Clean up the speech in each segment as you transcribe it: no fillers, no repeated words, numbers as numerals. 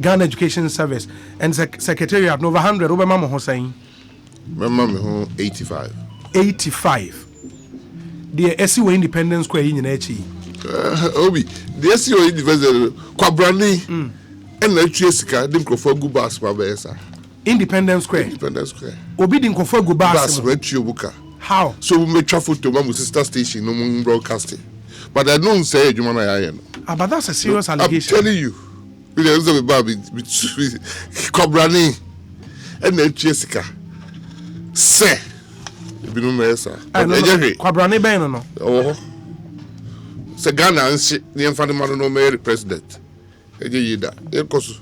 Ghana Education Service and Secretariat over 100 over Mama Hossein. Mama 85. 85. The SEO Independence Square in Echi. Obi, the SEO Independence Kwabrani and the Jessica didn't prefer good bus by Independence Square. Independence Square. Obi didn't prefer good bus. How? So we may travel to my sister station, no more broadcasting. But I don't say you want to. But that's a serious allegation. I'm telling you. There's a baby between Kwabrani and the Jessica. Say, you know me, sir. Kwabrani Ben no. Oh. Say Ghana and she, the infant man no marry president. Eje yida. Ekosu.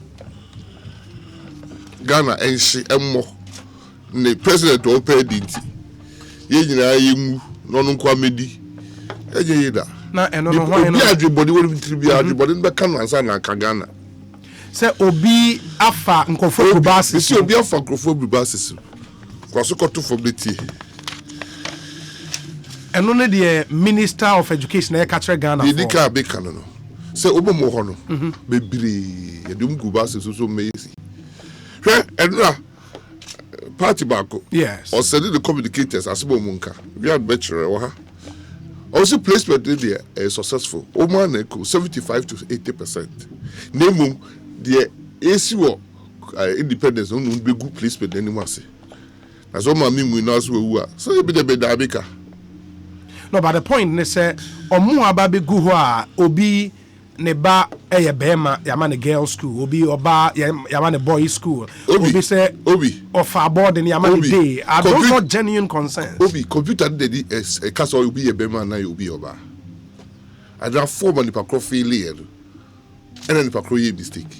Ghana and she emmo. The president o pay dinti. Ye nyina yemu no no kwa medi. Eje yida. Na eno no ho eno. Bi adwebody wo bi adwebody be kan ansa na ka Ghana. Say obi afa nkofo bubasi. Say obi afa nkofo bubasi. Kwaso koto for beti. And only the Minister of Education e catch Ghana. The dika be kan no. Say obo mo ho no. Bebre edum gubasi so mezi. Hwe enra party bako. Yes. Or said the communicators asibo munka. We had bachelor wa ha. Also placement there successful. Omo na ko 75 to 80%. Nemu the ACO independence no be good placement anymore say. As all my mean we know as we are. So you be the bedabika. No, but the point is say omu ababe gu ho a obi ne ba eye bema yama girls school, obi oba yama boys school. Obi say obi offer board in yama day. Are those not genuine concerns? Obi computer dey a case obi e bema na obi oba. I don't form on the pakro failure. And then the pakro ye mistake.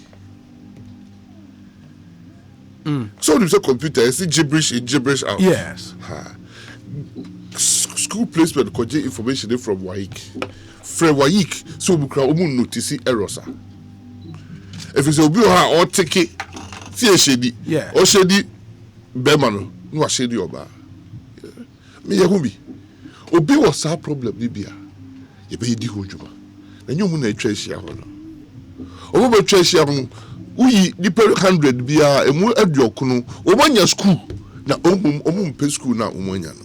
So you say computer, you see gibberish out. Yes. School placement contain information from WAEC. From WAEC, so we can almost notice errors. If it's a bill or take it, see a shady. Yeah. Or shady Bermano, no shady oba. Me yahumi. Obi was our problem, Libya. You be the hujuma. And you mun a trace ya hono. Over trace ya we the per 100 bia emu adwokunu omanya school na omumpe school na omanya no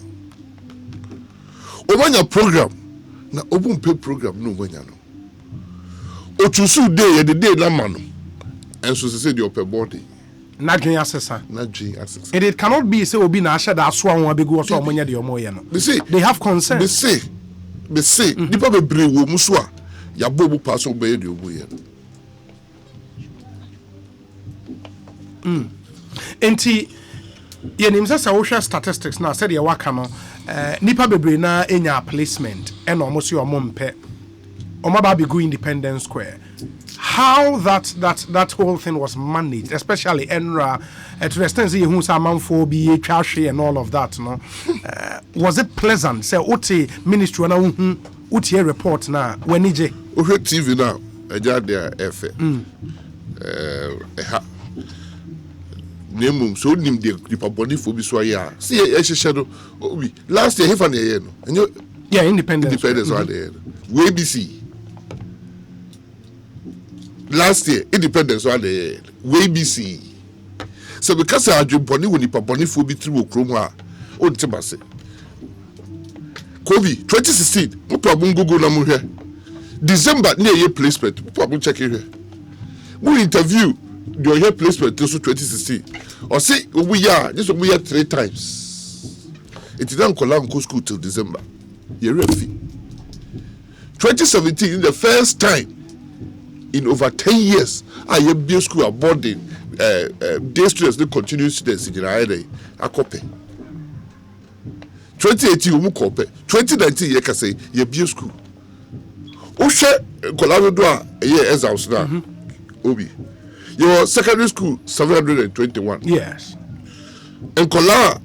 omanya program na omumpe program no omanya no otusu day ye the day na mano enso se the upper body na dwen asesa it cannot be say obi na asha da so anwa begu so omanya de omoye no they have consent they say nipa bebre wo mu so a ya bobu pass obeye de oboye no. Enti yenim say social statistics na said ye waka no nipa bebre na enya placement and almost your mompe omaba be go Independence Square. How that whole thing was managed, especially Enra to the extent you who say manfo be trash and all of that, no, was it pleasant? Say oti ministry na uti report na when ije TV now eja there efe Nemum so nim the body for be so ya see e shadow obi last year hefa na ye no enyo yeah independence one there we BC last year independence one there we BC so because I dream body when the body for be through okrom a o ntima se Kobe 2016 no problem Google na mo hwe December near year placement problem check here we interview the year placement also 2016 or say we are 3 times it didn't call school till December year refi 2017 the first time in over 10 years I have been school aboarding day students they continue students in the akope 2018 we kope 2019 ye ka say ye be school o hwe kolado do a ye exams na obi your secondary school 721 yes and kola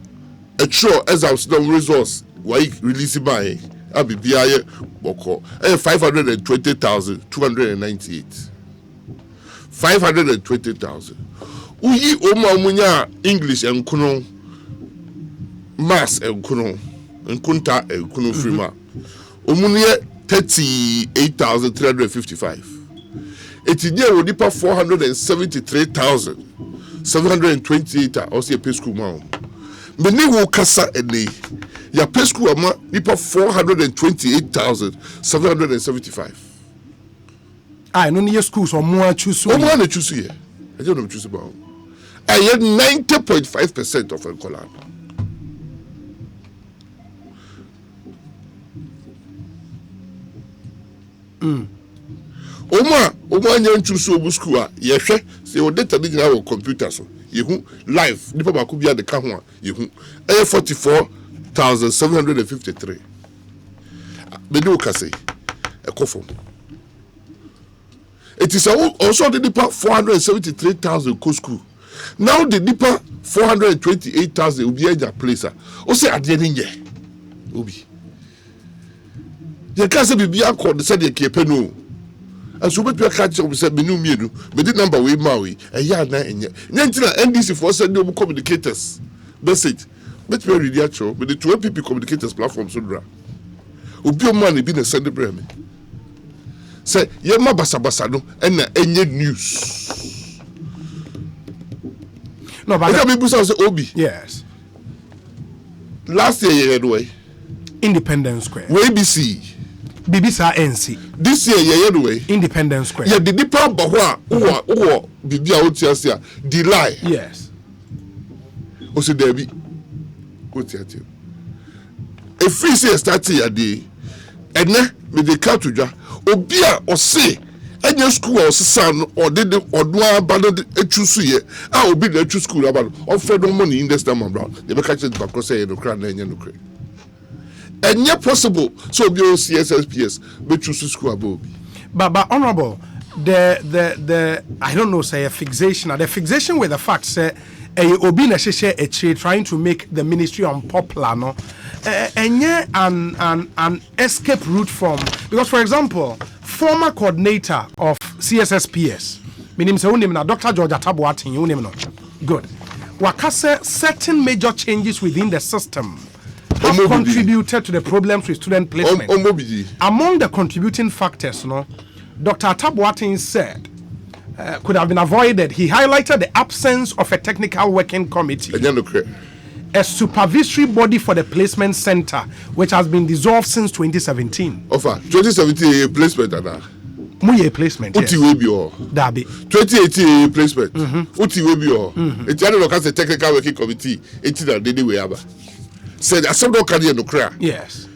a true exams no results why release by abibia boko 520,298 520,000 uyi o munya English and kuno maths and kuno nkunta and kuno frima omunye 38,355 Eti nye wo nipa 473,728 also pay school ma. Me ne wo kasa ene. Ya pay school ama nipa 428,775. I no near schools or more choose. O mo na choose here. I don't know choose ba. I had 90.5% of Nkola. Oma nya nchuso obu school a ye hwe se o data ni na wo computer so yehu live nipa ba ko bia de ka ho a yehu 44,753 be do ka say ekofo it is also the nipa 473,000 co school now the nipa 428,000 obi anya place o say ade ni nye obi ye ka say bibia akọ de say de kepe no and so better catch up with me but the number we maui a yard na NDC for send them communicators message but we read actual but the 12 people communicators platform so dra obi man be na send brem say ye ma basa no and na enye news no but people say obi yes last year you way Independence Square we ABC Bibisa NC. This year, way Independence Square. Yeah, the deeper bahwa bibia otiasia delay. Yes. Osi debi. Otiatia. A free say start here day. Ene me de ka todwa. Obia ose enye school o sesa or did or do abandon echusu ye. Ah obi de echu school abandon. Offer money in this time around. They be catch it back say no cry na enye no cry. And yet possible so be CSSPS be choose school above. But honorable, the I don't know say a fixation with the fact say obi na share a trade trying to make the ministry unpopular no an escape route from because for example former coordinator of CSSPS meaning say unim na Dr. George Atabuatin unim no good wakase certain major changes within the system have contributed to the problems with student placement. Among the contributing factors, Dr. Atabuatin said could have been avoided. He highlighted the absence of a technical working committee, a supervisory body for the placement center, which has been dissolved since 2017. 2017 placement, Muye placement. Uti will be all. Dabi. 2018 placement. Uti will be all. It's a technical working committee. It's that they way ever. Said I saw no career no cry. Yes.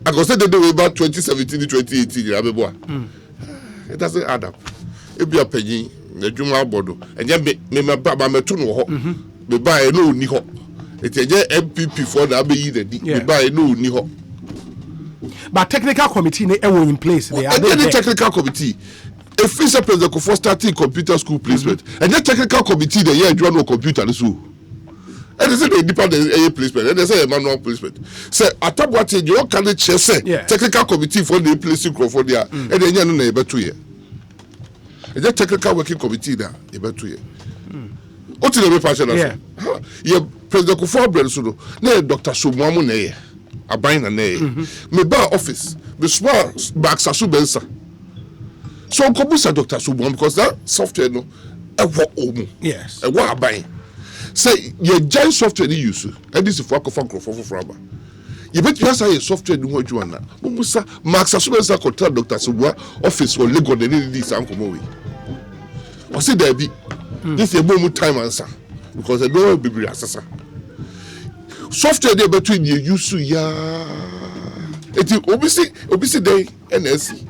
I go say the way about 2017 to 2018. It doesn't add up. It be a penny, the Juma Bodo, and then me baba me tunu ho. Me buy no ni ho. It's a MPP for the be the me buy no ni ho. But technical committee they were in place. They are the technical committee. A free president for starting computer school placement. And the technical committee the year join no computer so. And they say they depend on a placement. And they say a manual placement. Say Atabuatin you can say technical committee for the placing for there. And then you know about 2 years. And the technical working committee there about 2 years. What is the passion? Yeah, President Kufuor Bensudo. Ne Dr. Somuamu ne abain na ne. Me ba office. Me small back sasu bensa. So Kobusa Dr. Somuamu because that software no ewo omu. Yes. Ewo abain. Say your giant software you use and this is for fraba. You bet you say software no adwuma na. Musa Max Asubensa contract Dr. Somuamu office or Lagos dey need this ankomo we. O say there be this a moment time answer because I don't be assessor. Software there between you use ya. It obviously they NSC.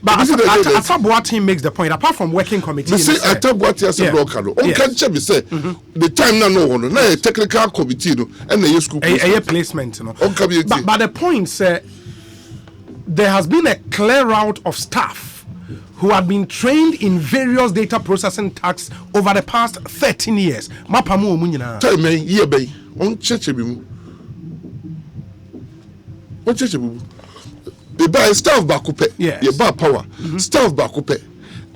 But Atabuatin makes the point. Apart from working committee, say Atabuatin as a blocker. On can check me say the time no one na technical committee no and the school placement no. But the point say there has been a clear route of staff who had been trained in various data processing tasks over the past 13 years. Mapamu omunyina. Tell me here be on church bi mu. On church bi. They buy staff back up. Yes. You buy power. Staff back up.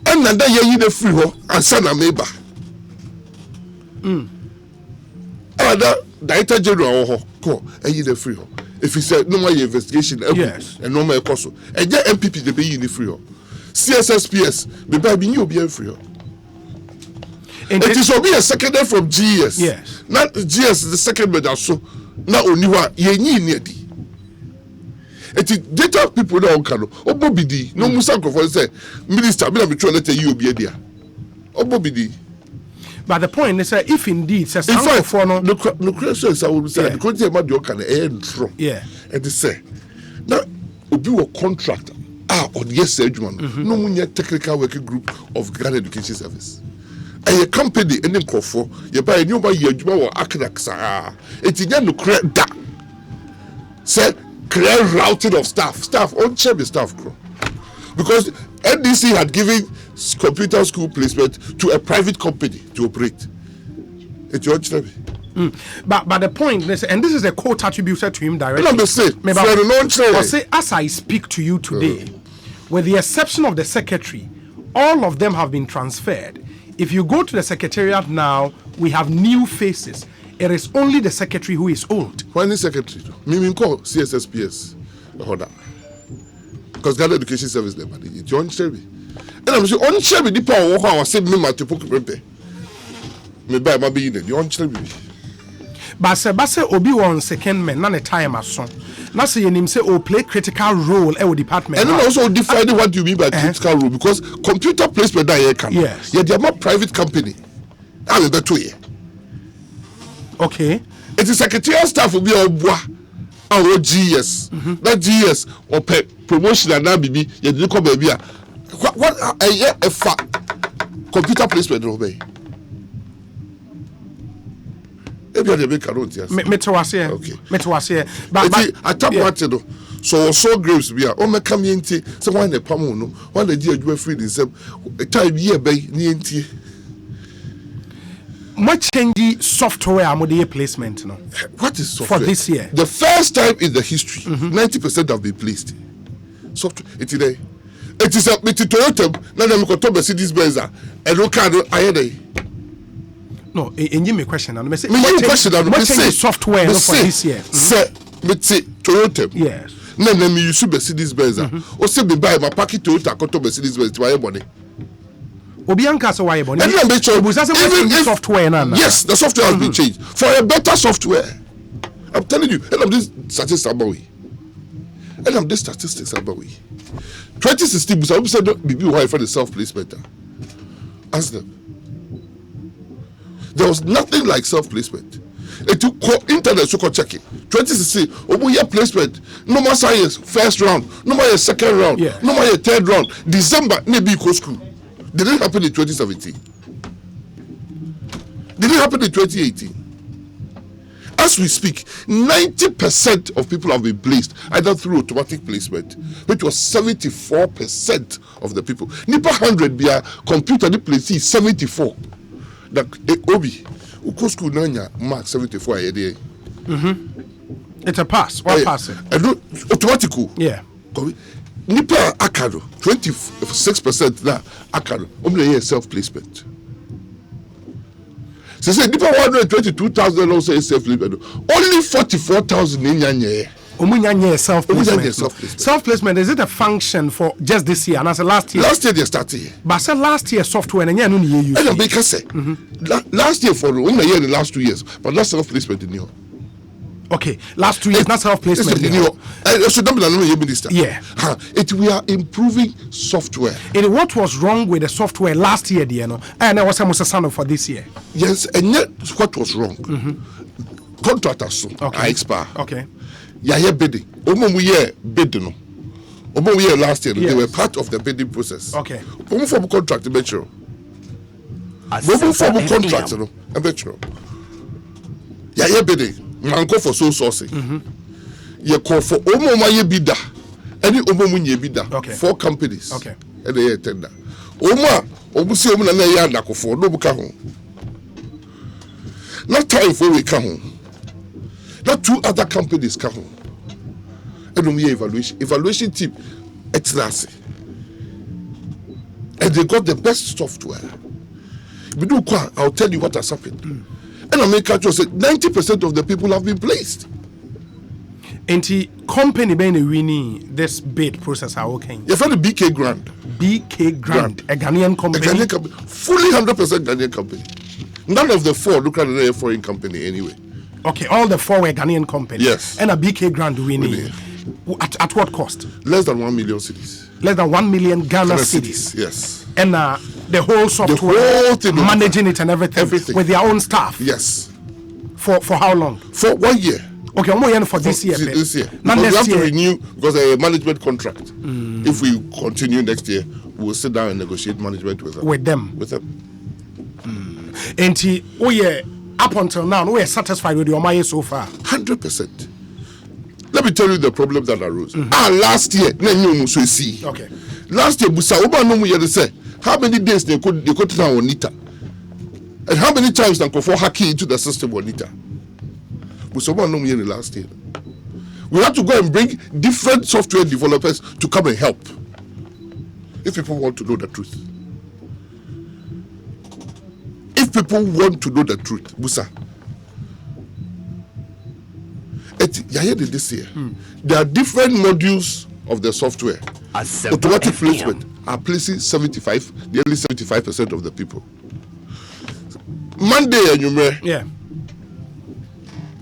And then you the free ho and send a meba. Other data general ho ko and you the free ho. If you said no more investigation, yes, and no more cost. And the MPP they be in the free ho. CSSPS the baby you be free. It is be a secondary from GS. Yes. Not GS the second medal so now only what ye need. It is data people don't can obobidi no musa for say minister me na me try let you be there. Obobidi. But the point is that if indeed says in fact no question is I will say because the man you can intro. Yeah. And they say now obi will contract on yes adwuma no munya technical working group of Ghana Education Service. A company and then for you buy a new by your or Akraksa. It's in no credit that said clear routing of staff on check the staff crew because NDC had given computer school placement to a private company to operate. It's your job. But the point is, and this is a quote attributed to him directly. Let me say, as I speak to you today, with the exception of the secretary, all of them have been transferred. If you go to the secretariat now, we have new faces. It is only the secretary who is old. When is secretary? Me call CSSPS. Because Ghana Education Service never did it. On Chevy. And I'm saying, on Chevy, the power of our same member to Opoku Prempeh. Me buy my being there. On Chevy. But se obi one second man, none a time as son. Now say him say oh play critical role in department. And then also define what you mean by critical role because computer placement that you can. Yes. Yeah, they are not private company. I'm better here. Okay. It is secretarial staff will be our GS. That GS or promotion and now baby, you didn't come baby. What a computer placement obey. Maybe I make a note yes. Metawase. Okay. Metawase. But I tap what to do. So grapes be a me come into so one the pamo no one the dia free themselves time year by nienti. Much change software amode placement no. What is software? For this year? The first time in the history, 90% have been placed. Software. It is a Toyota. Now I'm going to Mercedes Benz. And look at I no, and you me question. And me say, what change software for this year? Say, me say Toyota. Yes. Now me use Mercedes Benz. O say me buy my packet Toyota go to Mercedes Benz to buy money. Obianka so why money? And make sure even if software na. Yes, the software has been changed for a better software. I'm telling you, and I'm this statistics about we. And I'm this statistics about we. 2016, we said BB why for the self-placement. Ask them. There was nothing like self-placement. It took internet so called checking. 2016, year placement, no more science, first round, no more second round, no more third round. December, maybe go school. Didn't happen in 2017. Didn't happen in 2018. As we speak, 90% of people have been placed either through automatic placement, which was 74% of the people. Nipa 100 be a computer the place is 74. The Obi, Uko school nanya mark 74 a day. It's a pass. What pass? Automatic. Yeah. Nipa akado 26% na akado. Omle self placement. So say nipa 122,000 also self placement. Only 44,000 in yanye. Omunyanye self placement. Self placement is it a function for just this year? And as last year. Last year they started. But say last year software and no year use. And make say last year for only year the last 2 years, but not self placement in you. Okay, last 2 years, not self-placement. So minister. Yeah. We are improving software. And what was wrong with the software last year, and there was a son for this year? Yes, and yet what was wrong? Contractors are expire. Okay. Yeah, bidding. Bidding. Last year, they were part of the bidding process. Okay. From contract, eventually. From contract, eventually. Yeah, bidding. Man call for soul sourcing. You call for Omoma Yebida. Any Omomunye Bida. Okay. 4 companies. Okay. And they tender. Oma, Obusi Omuna Yanda for no Bukaho. Not time for we come home. Not 2 other companies come home. And we evaluation team it's Nasi. And they got the best software. I'll tell you what has happened. And America just said 90% of the people have been placed. And the company being winning this bid process are okay. You found the BK grant. BK Grant, a Ghanaian company. A Ghanaian company, fully 100% Ghanaian company. None of the four look at a foreign company anyway. Okay, all the four were Ghanaian companies. Yes. And a BK Grant winning. At what cost? Less than 1 million cedis. Less than 1 million Ghana cedis. Yes. And the whole software, the whole thing managing it and everything with their own staff. Yes. For how long? For 1 year. Okay, I'm going for this year. This year. Not because we have year. to renew because a management contract. If we continue next year, we'll sit down and negotiate management with them. With them. And up until now, we are satisfied with your money so far. 100%. Let me tell you the problem that arose. Last year, okay. Last year, say how many days they could on Nita, and how many times they could hacking into the system on Nita. Last year, we have to go and bring different software developers to come and help. If people want to know the truth. If people want to know the truth, Musa, this year, there are different modules of the software. Automatic placement are placing nearly 75% of the people. Monday and you may,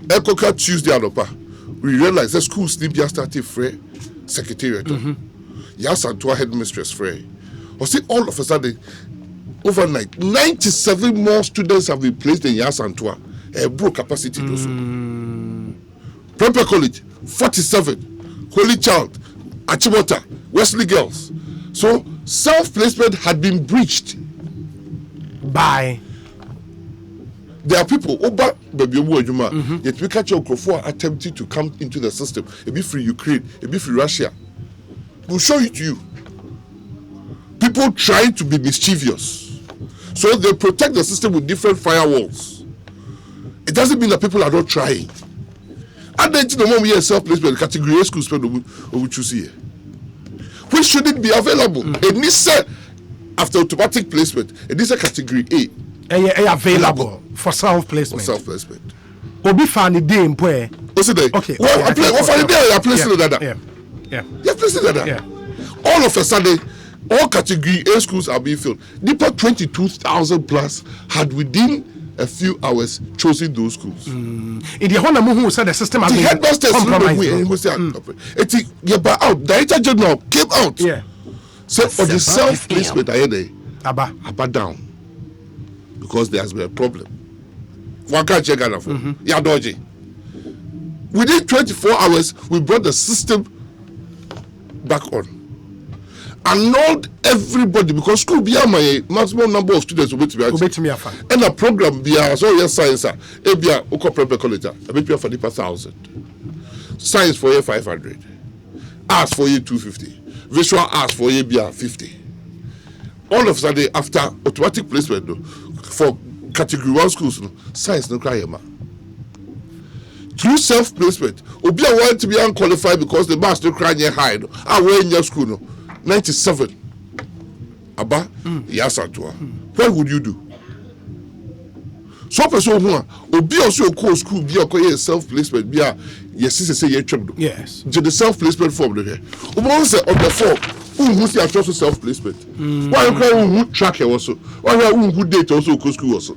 Ekoka Tuesday and Opa, we realize the school sleep just started free secretariat. Yes, and to our headmistress free. Or see, all of a sudden, overnight, 97 more students have been placed in Yasantua, a broad capacity. Prempeh College, 47. Holy Child, Achimota, Wesley Girls. So self-placement had been breached by. There are people, yet we catch your attempting to come into the system. It be free Ukraine, it be free Russia. We'll show it to you. People trying to be mischievous. So they protect the system with different firewalls. It doesn't mean that people are not trying. And then the moment we have self-placement, category A schools, which shouldn't be available. And this after automatic placement, and this is category A. Available for self-placement. Obi found the day in play. Okay. Well, I placing that. Yeah, placing that. All of a sudden, all category A schools are being filled. Deeper 22,000 plus had within a few hours chosen those schools. In the Honor who said the system has the been headmasters out. Director General came out. Said for the self-placement Abba down. Because there has been a problem. Within 24 hours, we brought the system back on. Annulled everybody because school be my maximum number of students will be and a program be so yes science ebia Prempeh College a bit for 1,000 science for 500 arts for 250 visual arts for 50 all of a sudden after automatic placement for category 1 schools science no cry ma through self placement obi want to be unqualified because the master cry high we in your school 97 Abba Yasantua. What would you do? So person who obi also call school be a self placement be a yes say yes the self placement form there. Obo say on the form who see a self placement. Why who track also? Why who date also go school also?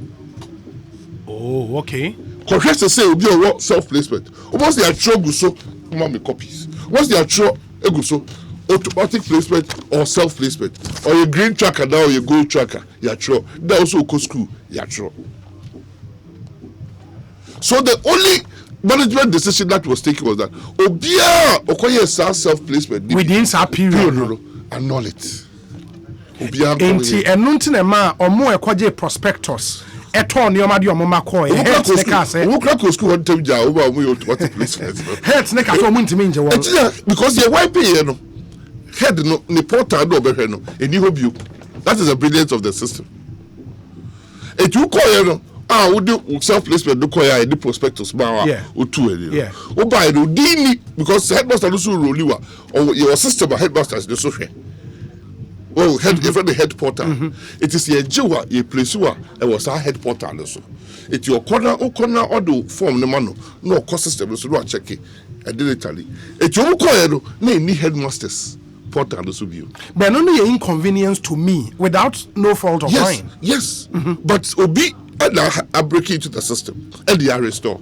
Oh, okay. Correct to say obi a self placement. Obo say a go so mama copies. What's the actual ego so automatic placement or self-placement or your green tracker now or your gold tracker you're true that also go school you're true. So the only management decision that was taken was that obia okoye self-placement within that period annul it obia enti enunti na ma omo ekoje prospectus eto nioma de omo makoy head snake say who crack school one time ja over automatic placement head snake so omo ntimi nje won because you wipe here no head no ni portal do be no eni hobio. That is the brilliance of the system. Et you call no we do self placement do call ya the prospectus ba o tu e o buy no dini because headmaster no so roll you or your system headmasters the so hwe head even the head portal it is your jewa your place wa e was our head portal no so it your corner or do form no man no cost system so do check it digitally et you call no na any headmasters important also be. But only an inconvenience to me without no fault of mine. Yes. But obi and I break into the system and the restore.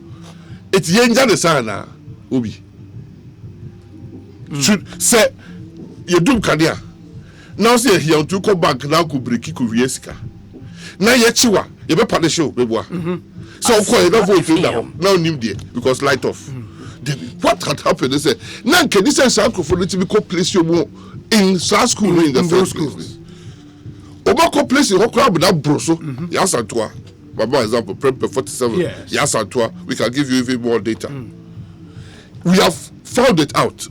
It's yenja the sana obi. Should say you do kadia. Now say here to come back now could break Kuriesika. Now yechiwa, you be part the show, baby. So you don't vote now new day because light off. What had happened is now can this say for the to place you in South school in the first place. Obako place in Okra with that broso. Yes, at toi. Baba example, Prempeh 47. Yes, at toi. We can give you even more data. We have found it out.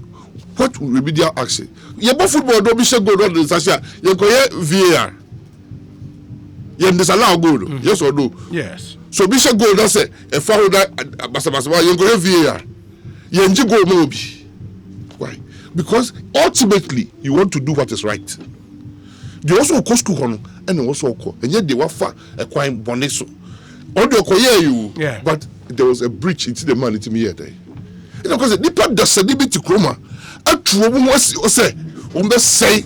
What remedial action? You go football don't be go on the Sasha. You go VAR. You disallow goal. Yes or no? Yes. So be go don't say a foul that you go VAR. You go mobi. Why? Because ultimately you want to do what is right. They also go school and also go. And yet they were far a quite boneso. All the you. Yeah. But there was a breach into the man into me here. Because the people that said to Chroma, a true woman was say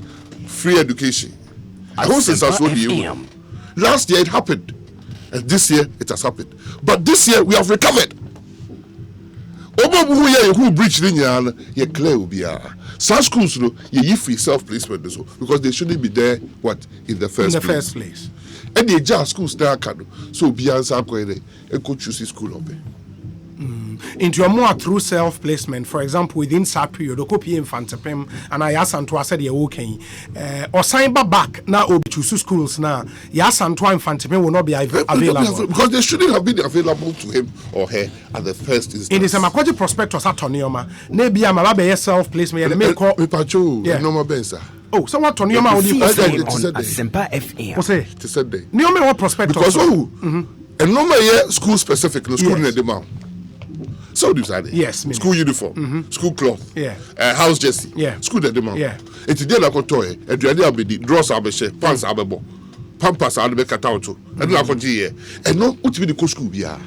free education. I hope since I saw you. Last year it happened, and this year it has happened. But this year we have recovered. Who breached in your clear will be some schools, you free self-placement because they shouldn't be there. What in the first place? And they just schools there so be answer and could choose school of it. Into a more through self-placement, for example, within that period, copy infantipem, and I asked Antoine said you're okay. Or sign back now or choose schools now. Yes, Antoine infantipem will not be available. Because they shouldn't have been available to him or her at the first instance. It is a Makoji prospectus at Tonioma. Maybe I'm a self-placement and make call. No bensa. Oh, so what Tonioma on Sempa FM. What's it? It's a day. Nioma what prospectus? Because and no school specific, no school in the demand. So do that. Yes, school uniform, school cloth, house jersey, school the demand. It's the day toy, and the idea be the draws are be pants are be pampas are be cut out and la here. And no what be the school be and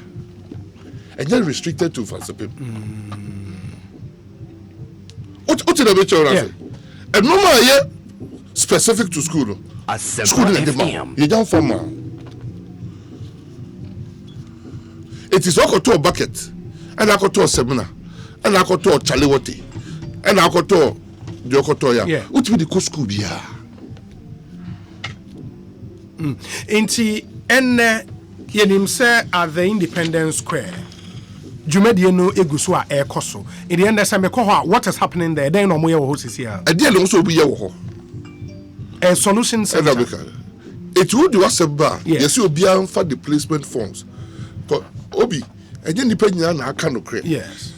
then restricted to fancy people. What in the picture? And no specific to school. School in the demand. You don't form. It is all to a bucket. And I got to a seminar, and I got to a Chaliwati, and I got to the Okotoya. What will the school be? Inti enne yenim se at the Independence Square. Jumedi no egusua ekoso. In the end, I say what is happening there? Then no more horses here. A deal also be a solution center. It would do us a bar. Yes, you'll be on for the placement forms. But Obi. And then depending on how can create. Yes.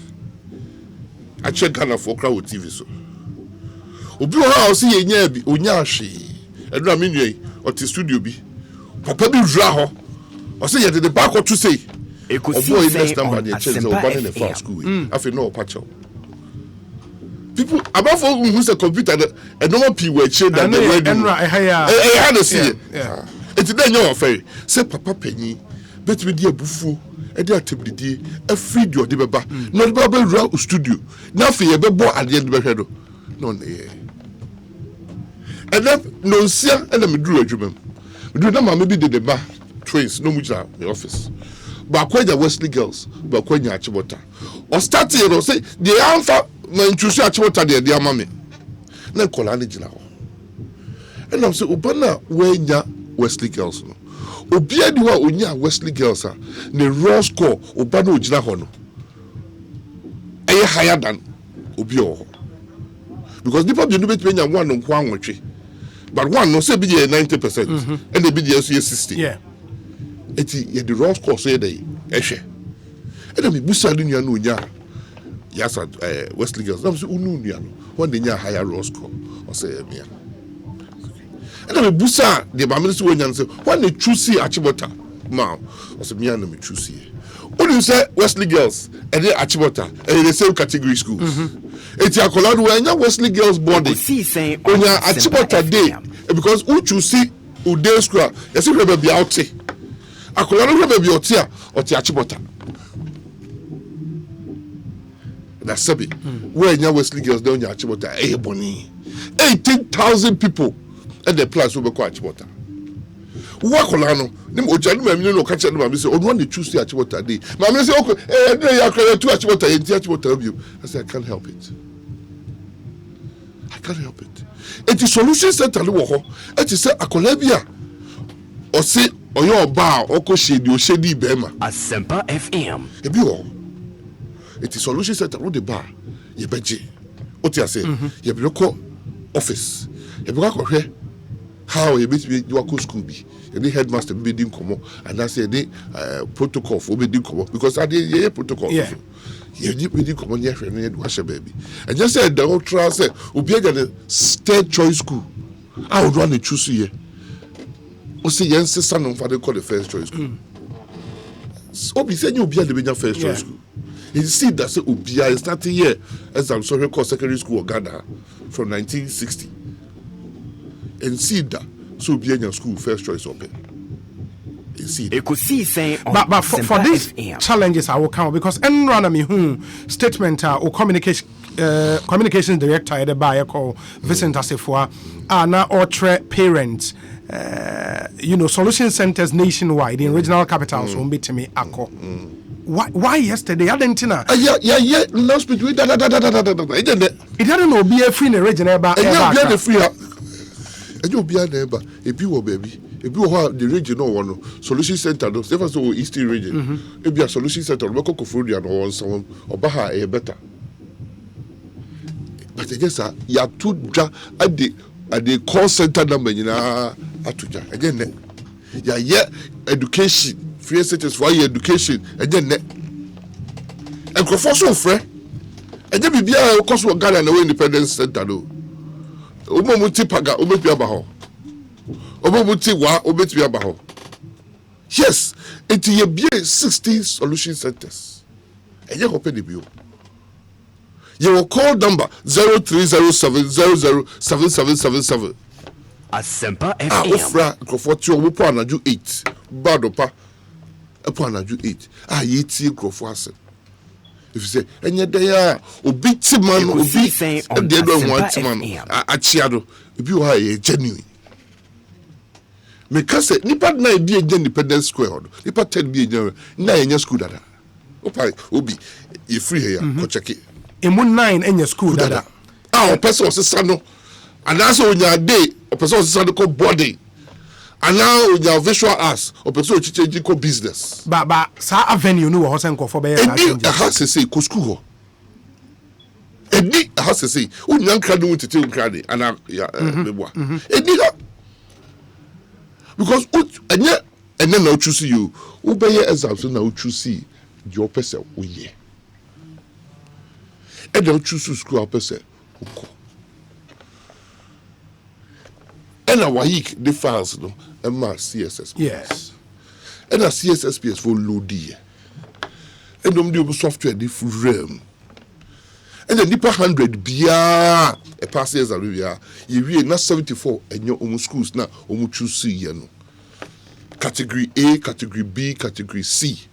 I check Ghana for crowd TV so. Obi how see ye nya bi onya hwe. Edu na menue o ti studio bi. Papa bi wura ho. O say ye the back to say. Obo in next number dey change o ban in the fast school. Afi no pacho. People about for who say computer and normal people were change that they were doing. I had to see it. It's then your affair. Say papa penny bet me dey bufu. And they are typically a free your debaba. Not about real studio. Nothing you be at the end of the head. No, and then no, sir, and then drew a dream. We do not maybe the bar trains, no much in the office. But quite the Wesley girls, but quite your Chibota. Or starting or say, the answer, my choose Chibota, dear mammy. Then call Anigila. And I'm saying, Obana, where ya Wesley girls. Obia di wa onya Wesley girls are the raw score oba no ogina ho no higher than obi o because the people no bet one no kwa nwotwe but one no say be 90% and they be the 60 eti ye the raw score say dey ehwe and me busa di nua no onya yasa Wesley girls na say unu nua no when they nya higher raw score o say me and then busa the minister when say when they choose Achibota ma o say me and me choose when you say Wesley girls and they Achibota and the same category schools it's a collab when Wesley girls body when you Achibota day because who choose who day school you see we be out a collab we be out here or the Achibota that's sabi when you Wesley girls down you Achibota boni 18,000 people at the place over Achibota. Wakolano, Nim Ojanum no catch and say, oh, one they choose the Achibota day. Mamma say, okay, I credit to Achibota and Achibota you. I say, I can't help it. I can't help it. It is solution center. It is a Colabia or say, or your bar or Koshi, you shady Bema. Asempa FM. If you all, it is solution center on the bar. You beji. What you say? You be call office. You be call here. How you be you school be? The headmaster be doing come and I say the protocol for be doing come because I did protocol. Yeah. You didn't come on here for any wash a baby. And just said the whole trial said, Ubi the state choice school. I would run a choose here. O say yes, son of father call the first choice school. Obi said you be at the first choice school. You see that say Ubi is starting here as I'm sorry called secondary school of Ghana from 1960. And see that so be in school first choice open. But for these challenges I will come because statement or communications director at the buyer called Vincent Asifua are now all parents solution centers nationwide in regional capitals won't be to me ako. Why yesterday? I didn't know. Yeah. Last between it hadn't no be a free in the region about and you'll be a neighbor, a people baby. If you have the regional one, solution center, no, say first of Eastern region, if you a solution center, we go for or someone or Baha a better. But I guess you are too at the call center number in Atuja again. Yeah, education, free centers for education again. And go for so free. And then be a cost of Ghana and independence center. Omomuti paga obetu abaho. Omomuti wa obetu abaho. Yes, it ye be 60 solution centers. And you open the bill. You will call number 0307007777. Asempa FM. Ofra Crofotio Wupo anaju 8. Badopa upon anaju 8. Ye tea Crofwasen. If you say, and yet they are obiti man, obi, and they don't want man, a chiado, if you are a genuine. Because Nipa na be a independent square, Nipa 10 be a na in your school dada. Obi, you free here, go check it. In 9 in your school dada. Ah, person was a son, and that's on your day, a person was a son called body. And now with your visual arts, or person changing business. But sa avenue no was enko for be. And has to say school. And has to say, who young crowd want to take credit and because and then now choose you. Who be your exams now choose your person who ye. And now choose school person who go. And a week the files no and my CSS. Yes. And a CSSPS for load year. And the software the realm. And the Nipa 100 bia a passes a review. You not 74 and your own schools now choose no. Category A, category B, category C.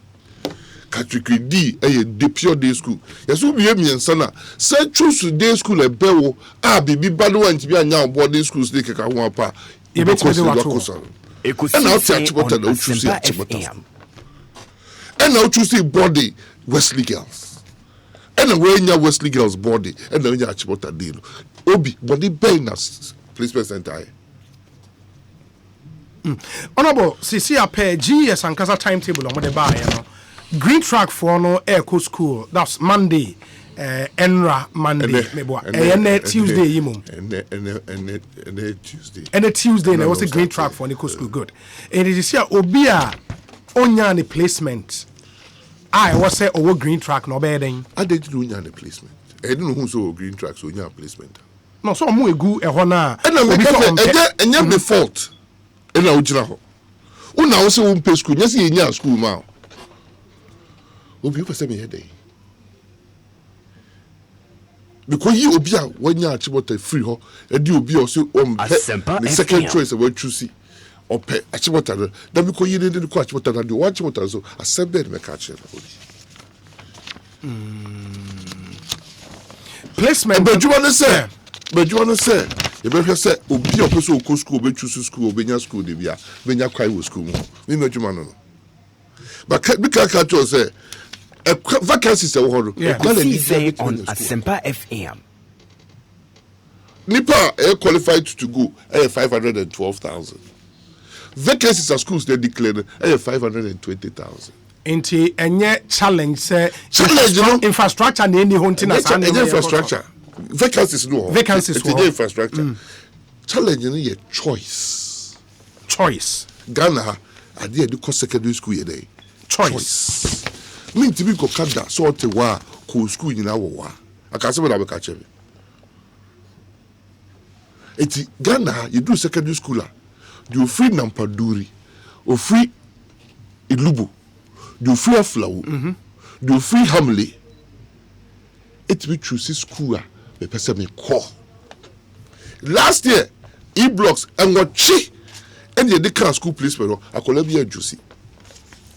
Category D, a pure day school. Yes, we be and sana. Say choose day school a bell. Baby badu and to be now boarding schools they can one pa. And I'll touch what I choose. And I'll choose body Wesley girls. And when your Wesley girls body and then you touch what I deal. Obi body banners placement center. Honorable, see a pair GS and Casa timetable on what they buy, Green track for no Echo School. That's Monday. Enra Monday. And Tuesday, Tuesday. And Tuesday, there was a green track for Echo School. Good. And it is here, Obia Onyani placement. I was say, oh, green track, no bedding. I didn't do any placement. I don't know who's so green tracks or your placement. No, so I'm going to go a honor. And I'm the fault. And now, who now also won't pay school? Yes, in your school now. Will be for me a day. Because you will be out when you are about a free hall, and you will be also on the second choice of what you see. Or pay Achimota, then because you didn't catch what I do, watch what I so I said bed, my catcher. Placement, but you want to say, but you want to say you better say obi opeso oko school be choose school obenya school de bia benya kwai wo school mu me madwuma no but because I told say vacancies e wo ho on Asempa FM nipa qualified to go 512,000 vacancies at schools they declared 520,000 Inti enye challenge say infrastructure na any hunting as infrastructure vacancies no infrastructure challenge no your choice Ghana ade the cost secondary school ye dey choice mean to be go kada so te wa ko school nyina wo wa aka se be na be ka chebe eti Ghana you do secondary school you free Nampaduri or free Ilubu do free Aflawo do free Hamley it we choose school me person me call last year e-blocks and what chi and the can school placement akola bi ajusi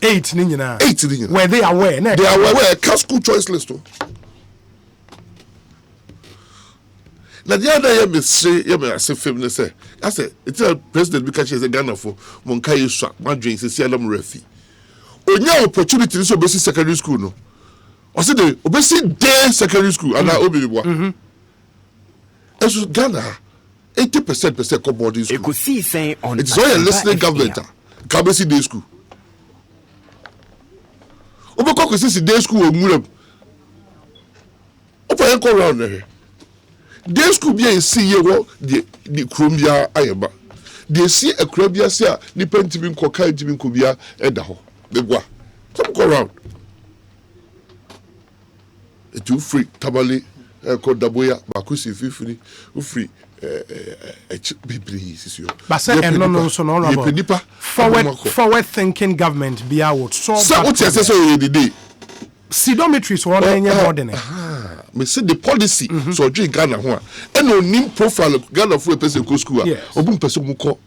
8 ni nyina where they are aware can school choice list na the other year me say film say I say it's a president because she is a Ghana for monka yesu madwen say alam refi onya opportunity so basic secondary school no o say the obesi day secondary school and obibwa eso Ghana 80% come boarding school it's all a listening government ka basic day school obeko ko say day school omuram opa yan go round there day school be see ye wo the Columbia ayeba they see a Columbia say ni pentimi nkoka ntimi nkobia eda ho begwa some go round it you free tabali ko daboya bakusi fifiri free bibri sisio but say no so no about forward thinking government be out so what you say so you dey sidometries one any more than me say the policy so dwe Ghana ho and no nim profile Ghana for person go school obum person mu ko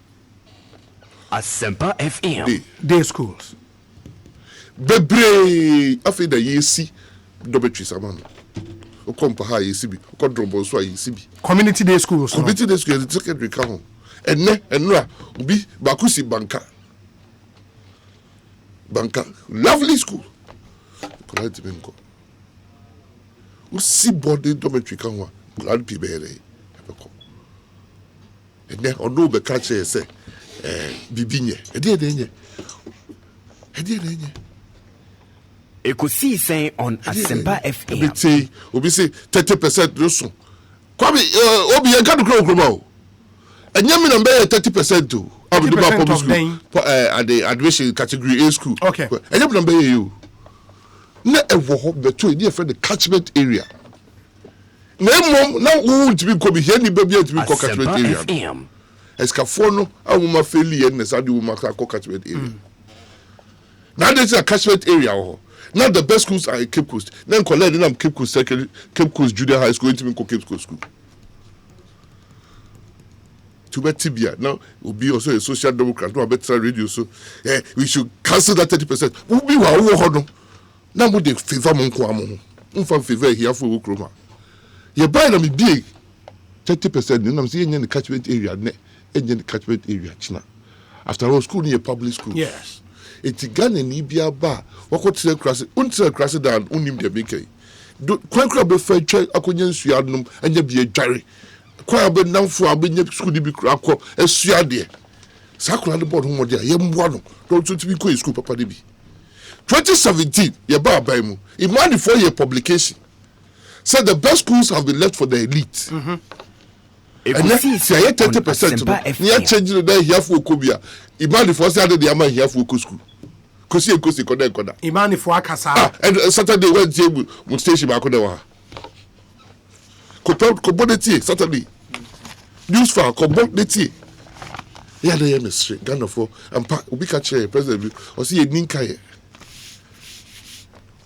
Asempa FM day schools bebre afi da yesi dormitories amano o kompa ha yesi bi o drombo so yesi bi community day schools the secondary ka ho enra obi bakusi banka lovely school correct benko o si body dormitory ka ho glad people here ebeko ene ono be ka che say bibinye ede Ekosi say on Asempa FM obi say 30% no so kwabi obi yan ka do kroma o enya mi na be 30% o abi do ba public school at the admission category A school okay enya mi na be you na ewo ho beto e friend the catchment area na mom na wo ntimi ko bi here ni ba bi ntimi ko catchment area escafo no awuma feli ye na sadi wo ma ko catchment area now this is a catchment area now the best schools are in Cape Coast then collect them Cape Coast secondary Cape Coast Junior High School into Cape Coast School to be tibia now will be also a social democrat no better radio so we should cancel that 30% we be wa wo no now we dey favor monko amo unfa favor here for wo kroma ye buy na me be 30% no am say enya the catchment area ne enya the catchment area china after all school near public school yes eti Ghana ni bia ba wakotere krase dan unim de make kwankra be fa twa akonya nsua nom anya bia dware kwa be namfo abenya school di bi akọ asua de sakura de board ho de ye mboa no don't to be go school papa de bi 2017 ye ba abai mu imani for your publication said the best schools have been left for the elite and see I 30% near change the here for Kobia imani for say the ama here for school kosi koda imani for akasa and Saturday Wednesday mu station ba koda wa ko boneti Saturday news for ko boneti ya dey mystery Ghana for ampa obi ka chere president o see ninka ye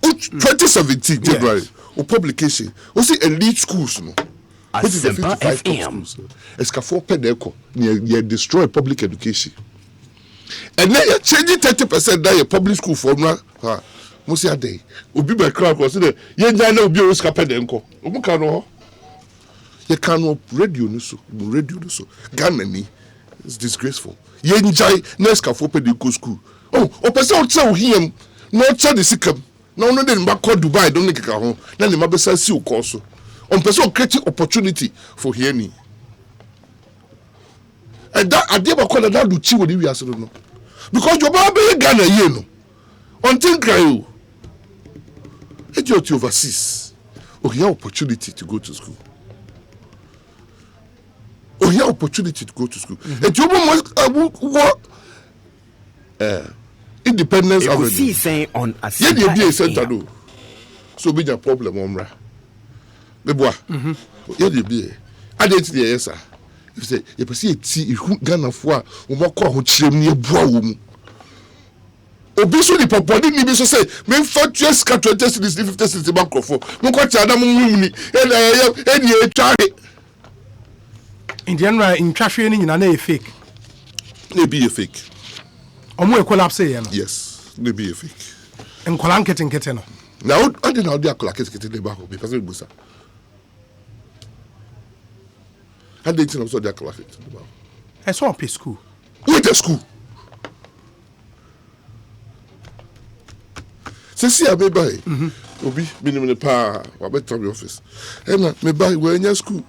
2017 January o publication o see elite schools no which is the 55 schools escafo pedeko near destroy public education and then you change 30% that your public school formula mo see ade obi be crack o say ye nya na obi o escape denko o mu ka no You cannot radio no so. Ghana ni. It's disgraceful. You enjoy Neska for pedico school. Oh, person tell him no child is sick. No, then back call Dubai, don't make a home. Then the Mabesa see you also. On person creating opportunity for hearing. And that I did call that Luchi when we asked no. Because your baby Ghana, you know. Until Krayo. It's overseas. Oh, you have opportunity to go to school. Oh, you have opportunity to go to school. And you want independence avenue. See saying on a center no. So be the problem, Omra. The boy. Yeah, be. I did the yes, sir. If say you see Ghana for call who chim near Boom. Obiso the popodi ni bi so say me fa 20 ka 20 cities 50 cities bankofo mo ko tia da mo nwuni e tware in general in twahwe ni nyina na e fake na be a fake omo e collapse ye no yes na be a fake en kolan kete no now I didn't know dia kola kete dey back be person busa I didn't know so dia kola kete dey back I saw a school with the school see I me buy obi minimum pa wa better me office and me buy we nya school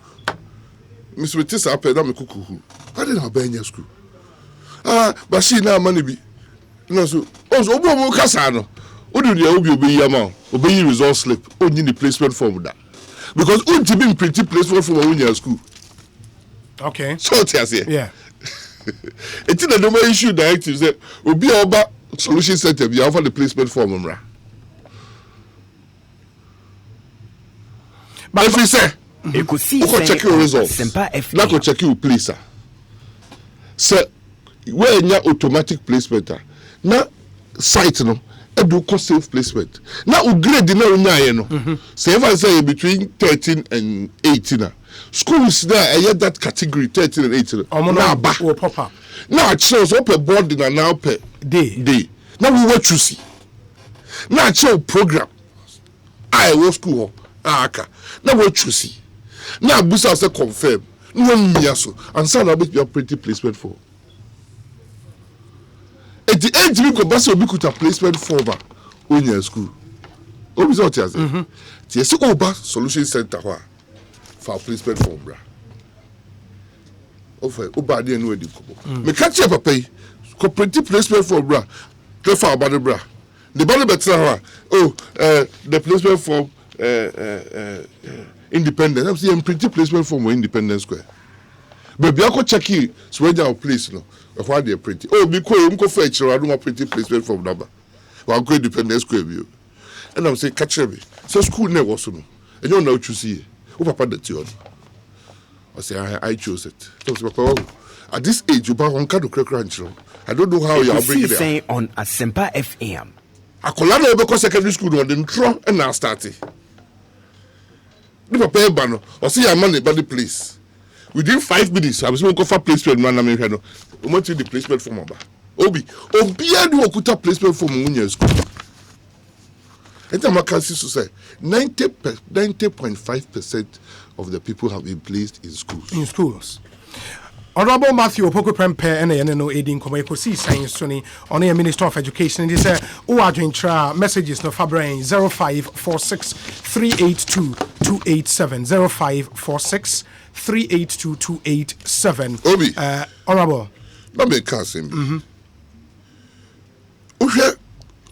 Miss Betis apel na me kuku I didn't buy nya school but she na money bi no so obo mo kasa no odu dia obi yama obi result slip onyi the placement form da because onti be print placement form when you school okay so tias yeah it's the normal issue directive say obi oba solution center bi offer the placement form mra. But if you say, you could see, check your results. Now go check your placer. So, where you automatic placement? Now, site no, do cost safe placement. Now, we grade the no. So, if I say between 13 and 18, schools there, I that category 13 and 18. Now, will pop up. Now, I chose up a board and now per day. Now, we what you see. Now, I chose program. I was school. Aka na what you see now busa say confirm no me so and say na be your pretty placement for at the age we go basi obi kuta placement for ba onya school obi so tia say tie say oba solution center ho for placement for bra ofa oba dey no edi ko me catch your papa yi ko pretty placement for bra ke fa about the bra the body better the placement for independent. I'm saying pretty placement form Independence Square. But be I go check it. So where our place no. Why they pretty? Oh, because you go fetch. I don't want pretty placement form number. Well, go Independence Square view. And I'm saying catch me. So school never also no. And you don't know what you see. Who papa that you? I say I chose it. So papa, at this age you buy one card of crunch. I don't know how you are bringing it. Saying on Asempa FM. Akola na obeko secondary school no den tro and now started. The papa eba no o see your man about the place. Within 5 minutes I was going to for placement man na me hwe no. O want the placement form aba. Obi adu okuta placement form munya school. Enta makasi so say 90.5% of the people have been placed in schools. In schools. Honorable Matthew Opoku Prempeh and no aiding Komeko see science Sony on a Minister of Education. This Uadwintra messages no Fabrain 0546 382 287 0546 382 287. Obi. Honorable. Let me cast him.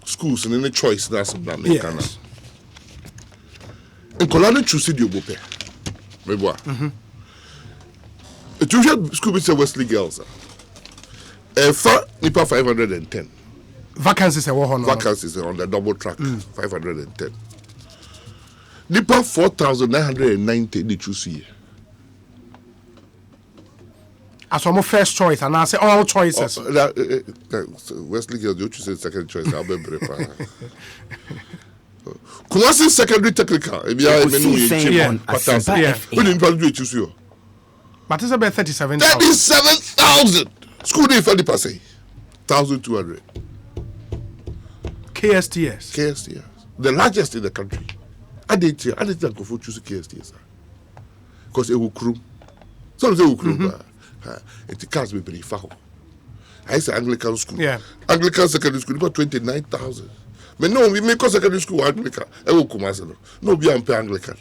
Schools and any choice that's about me. Yes. And Colano choose the Obope. Maybe. It usually school be Wesley girls. Nipa 510. Vacancies are vacancies on the double track 510. Nipa 4,990 they choose here. As my first choice, and I say all choices. Wesley girls, you choose second choice. I'll be prepared. Kumasi secondary technical. We didn't choose you. But it's about 37,000. 37,000. School day for the passe. 1,200. KSTS. The largest in the country. I didn't go for choose KSTS. because it will crew. Some say will crew. It cars be very far. I say Anglican school. Yeah. Anglican secondary school about 29,000. But no, we make secondary school Anglican. I will come as no be Anglican.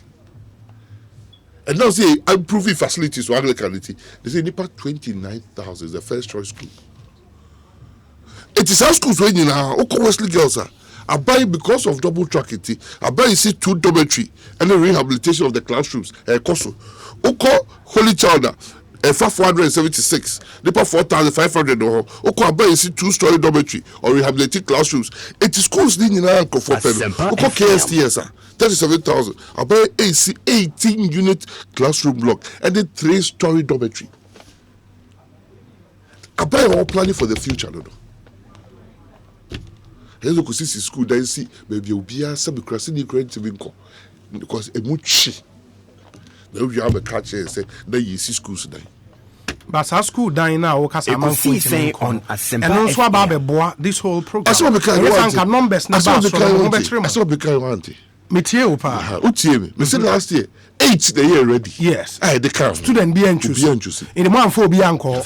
And now say improving facilities for Anglicanity. They say Nipa 29,000 is the first choice school. It is our schools when you now Wesley girls are. I buy because of double track it. I buy see 2 dormitory and the rehabilitation of the classrooms. Koso. Oko Holy Child. 476. Nipa 4,500 or Oko I buy see 2-story dormitory or rehabilitated classrooms. It is schools in Uncle for Oko KSTS. 37,000. I buy AC 18-unit classroom block and then 3-story dormitory. I buy all planning for the future. No. Here's a see school. Then see maybe you'll be a semi-crossing because a much. Then you have a catcher and say then you see schools today. But our school dying now, because I'm on Asempa and also about boy this whole program. I saw because numbers. I saw because Meteo pa. Utie me say last year 8 the year ready. Yes. I the count. Student be anxious. In the man for be anko.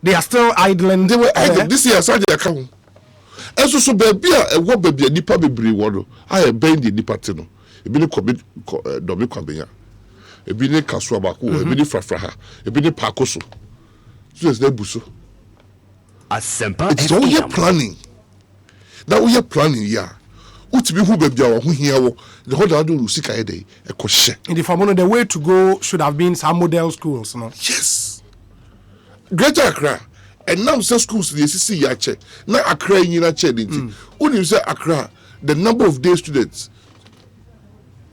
They are still idling. They were idle this year so they account. Eso so baby a wo baby nipa bebre wo no. I bend the nipa te no. E bi ne commit domi kwabenya. E bi ne kaso abako, e bi ne frafraha, e bi ne pakoso. So is there buso. Asempa. It's all your planning. That we are planning yeah. Utimi hu baby a ho hia wo. The whole do rusika e dey e ko hye. In the form the way to go should have been some model schools, no. Yes. Greater Accra. And now some schools the CC yache. Now Accra nyina che dinti. Unim say Accra the number of day students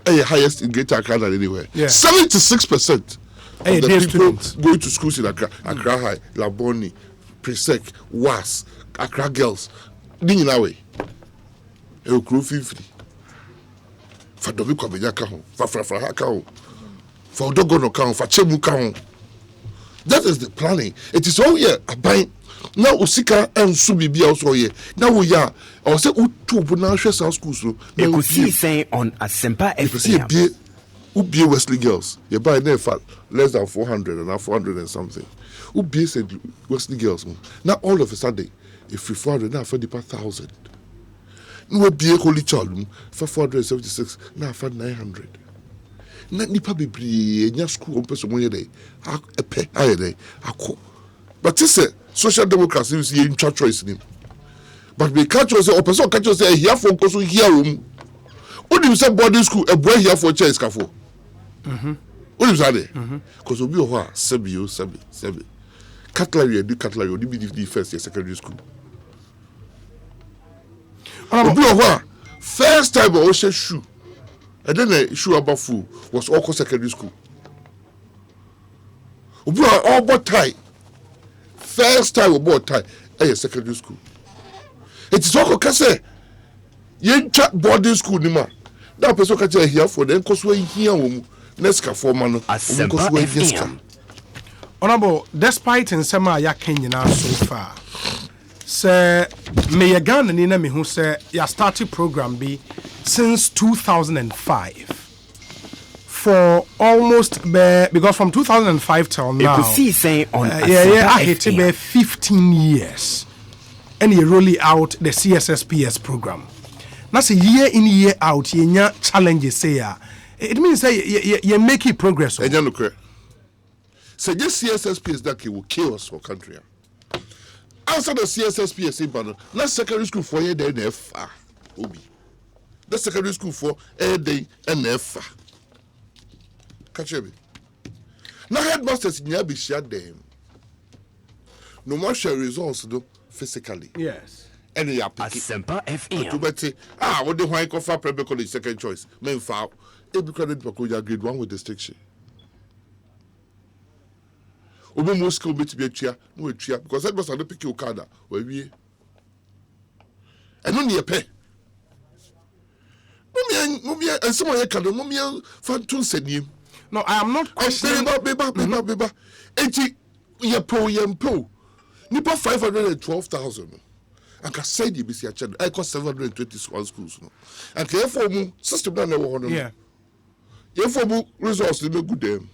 highest in Greater Accra than anywhere. Yeah. 76% of the people students going to schools in Accra. Accra High, Laboni, Presec, Was, Accra Girls. Nyina way. E o crew free. Fa dobi kwabenya ka ho, fa frafra ka ho. Fa odogono ka ho, fa chemu ka ho. That is the planning. It is all here. Abai. Now usika and subibia also here. Now we are. I say utu bunashe South schools. You could see saying on Asempa FM. Ubi Wesley girls. You buy never less than 400 and now 400 and something. Ubi said Wesley girls. Now all of a sudden, if we 400 now for the 1,000. No be a holy child for 476 now for 900. Na nipa bebre enya school on person one day epe ayede akọ but say social democracy is in choice nim but we catch us say person catch us say here for nkoso here room onim say boarding school e boy here for chairs kafo onim say dey cuz obi o ho a sebi cutlery odi be the first year secondary school obi o ho a first time o share shoe. And then the issue about food was all secondary school. We all bought tie. First time we bought tie at secondary school. It is all because you chat boarding school ni ma. That person can tell here for them because we here next for man. Asempa FM. Honorable, despite in sema ya Kenya so far, say me ya Ghana ni na me hu say ya started program be since 2005 for almost because from 2005 till now you could see saying on I hit 15 years and you roll out the CSSPS program. That's a year in year out you challenges say it means say you make it progress. So this CSSPS that will kill us for country. Answer the CSSPS in Bano. Not secondary school for year then Obi. The secondary school for a day and F. Catch me. Now headmasters in Yabi share them. No more share results do physically. Yes. And they are picking. Asempa FM. To bet what the why for Prempeh College second choice. Men foul. Every credit Pakoya grade 1 with distinction. Obo most school be to be a chair, no a chair, because that was a pick your card where we and only a pay. Mumia, and some of your card, Mumia, Fantun said him. No, I am not questioning. Beba. 80 year pro. Nipa 512,000. And can say the BC channel. I cost 721 schools. And therefore, system done never. Yeah. Yefobu results they make good them.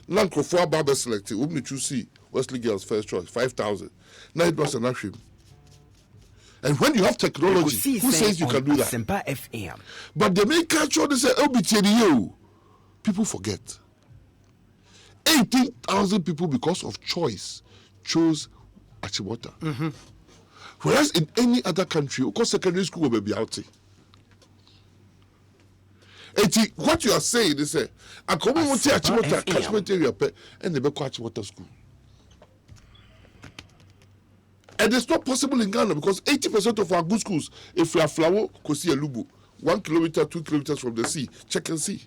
Nanko for barber selected. Whom you see Wesley girls first choice 5,000. Now it was an action. And when you have technology, who says you can do that? Prempeh FM. But the main culture they say LBTDU. People forget. 18,000 people because of choice chose Achimota. Whereas in any other country, of course, secondary school will be out. What you are saying is say, I come on to Achimota catchment area and they be Achimota school. And it's not possible in Ghana because 80% of our good schools, if we are flower, Kosi Elubu, 1 kilometer, 2 kilometers from the sea, check and see.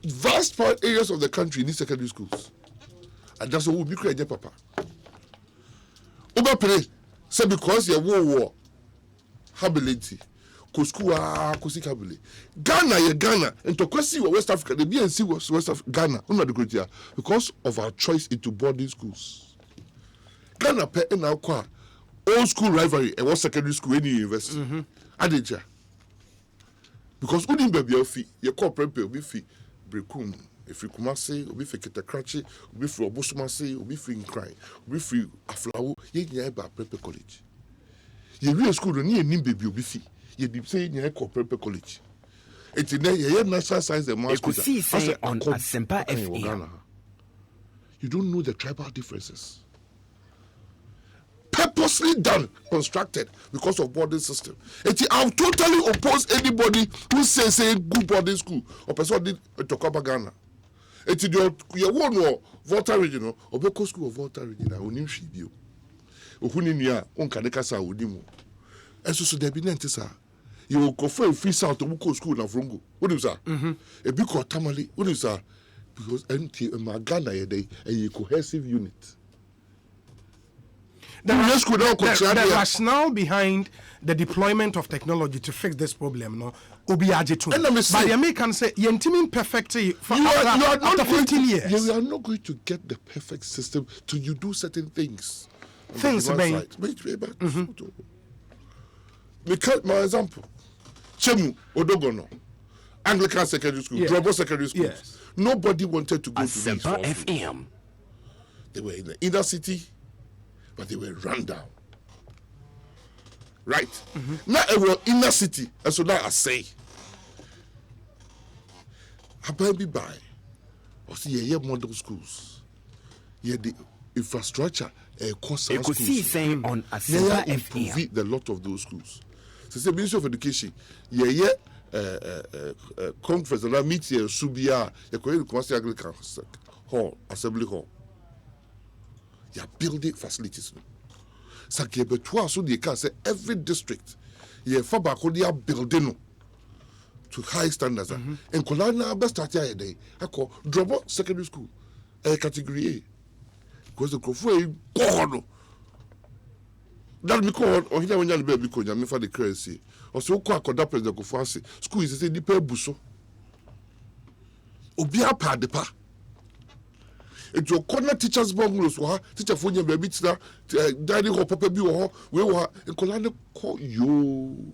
Vast part areas of the country need secondary schools. And that's what we create, Papa. Ubapere, say because you war, hability, Koskua, Kosi Kabili. Ghana, and to Kwesi or West Africa, the BNC was West Africa, Ghana, because of our choice into boarding schools. Ghana pe na kwa old school rivalry and what secondary school any university. Adija. Because uni baby ofi ye call Prempeh obi fi Brekum, if you Kumasi, obi fi Ketakrachi, obi fi Obosumasi, obi fi Nkran, obi fi Aflawo, ye nya ba Prempeh College. Ye real school ni enim baby obi fi. Ye di say nya call Prempeh College. Eti na ye national science and maths school. On Prempeh FM. You don't know the tribal differences. Purposely done, constructed because of boarding system. I'll totally oppose anybody who says good boarding school or person did talk about Ghana. You won't know Volta regional or Beko school of Volta regional. Unim shibio. Uhuninia unkaneka sa udimo. And so there be nentisa. You will confer a free sound to Buko school na Vrungo. What is that? A big tamale. What is that? Because Ghana a cohesive unit. The rationale behind the deployment of technology to fix this problem, no, Obiaje too. But the Americans say, "You're perfect after 15 years." You are not going to get the perfect system till you do certain things. Things, my example, Chemu Odogono, Anglican secondary school, Drobo secondary school. Yes. Nobody wanted to go to Prempeh FM. They were in the inner city. But they were run down. Right? Now they were inner city. And so now I say, I be by. Or see, you model schools. You the infrastructure, concert schools. On Prempeh FM. The lot of those schools. So the Ministry of Education, conference and I meet here, Subia, the Kumasi Anglican Hall, Assembly Hall. You are building facilities. So they can say every district, you are building to high standards. And Kolana best start here day. I call Drobo secondary school, category A, because the Kofu God. That me call or here when you be because you for the currency. Or so call that president Kofu school is say the pay buso. Obia pa de pa. It your corner teachers bungalows were teacher for your baby daddy or papa be or we were in Colana call you.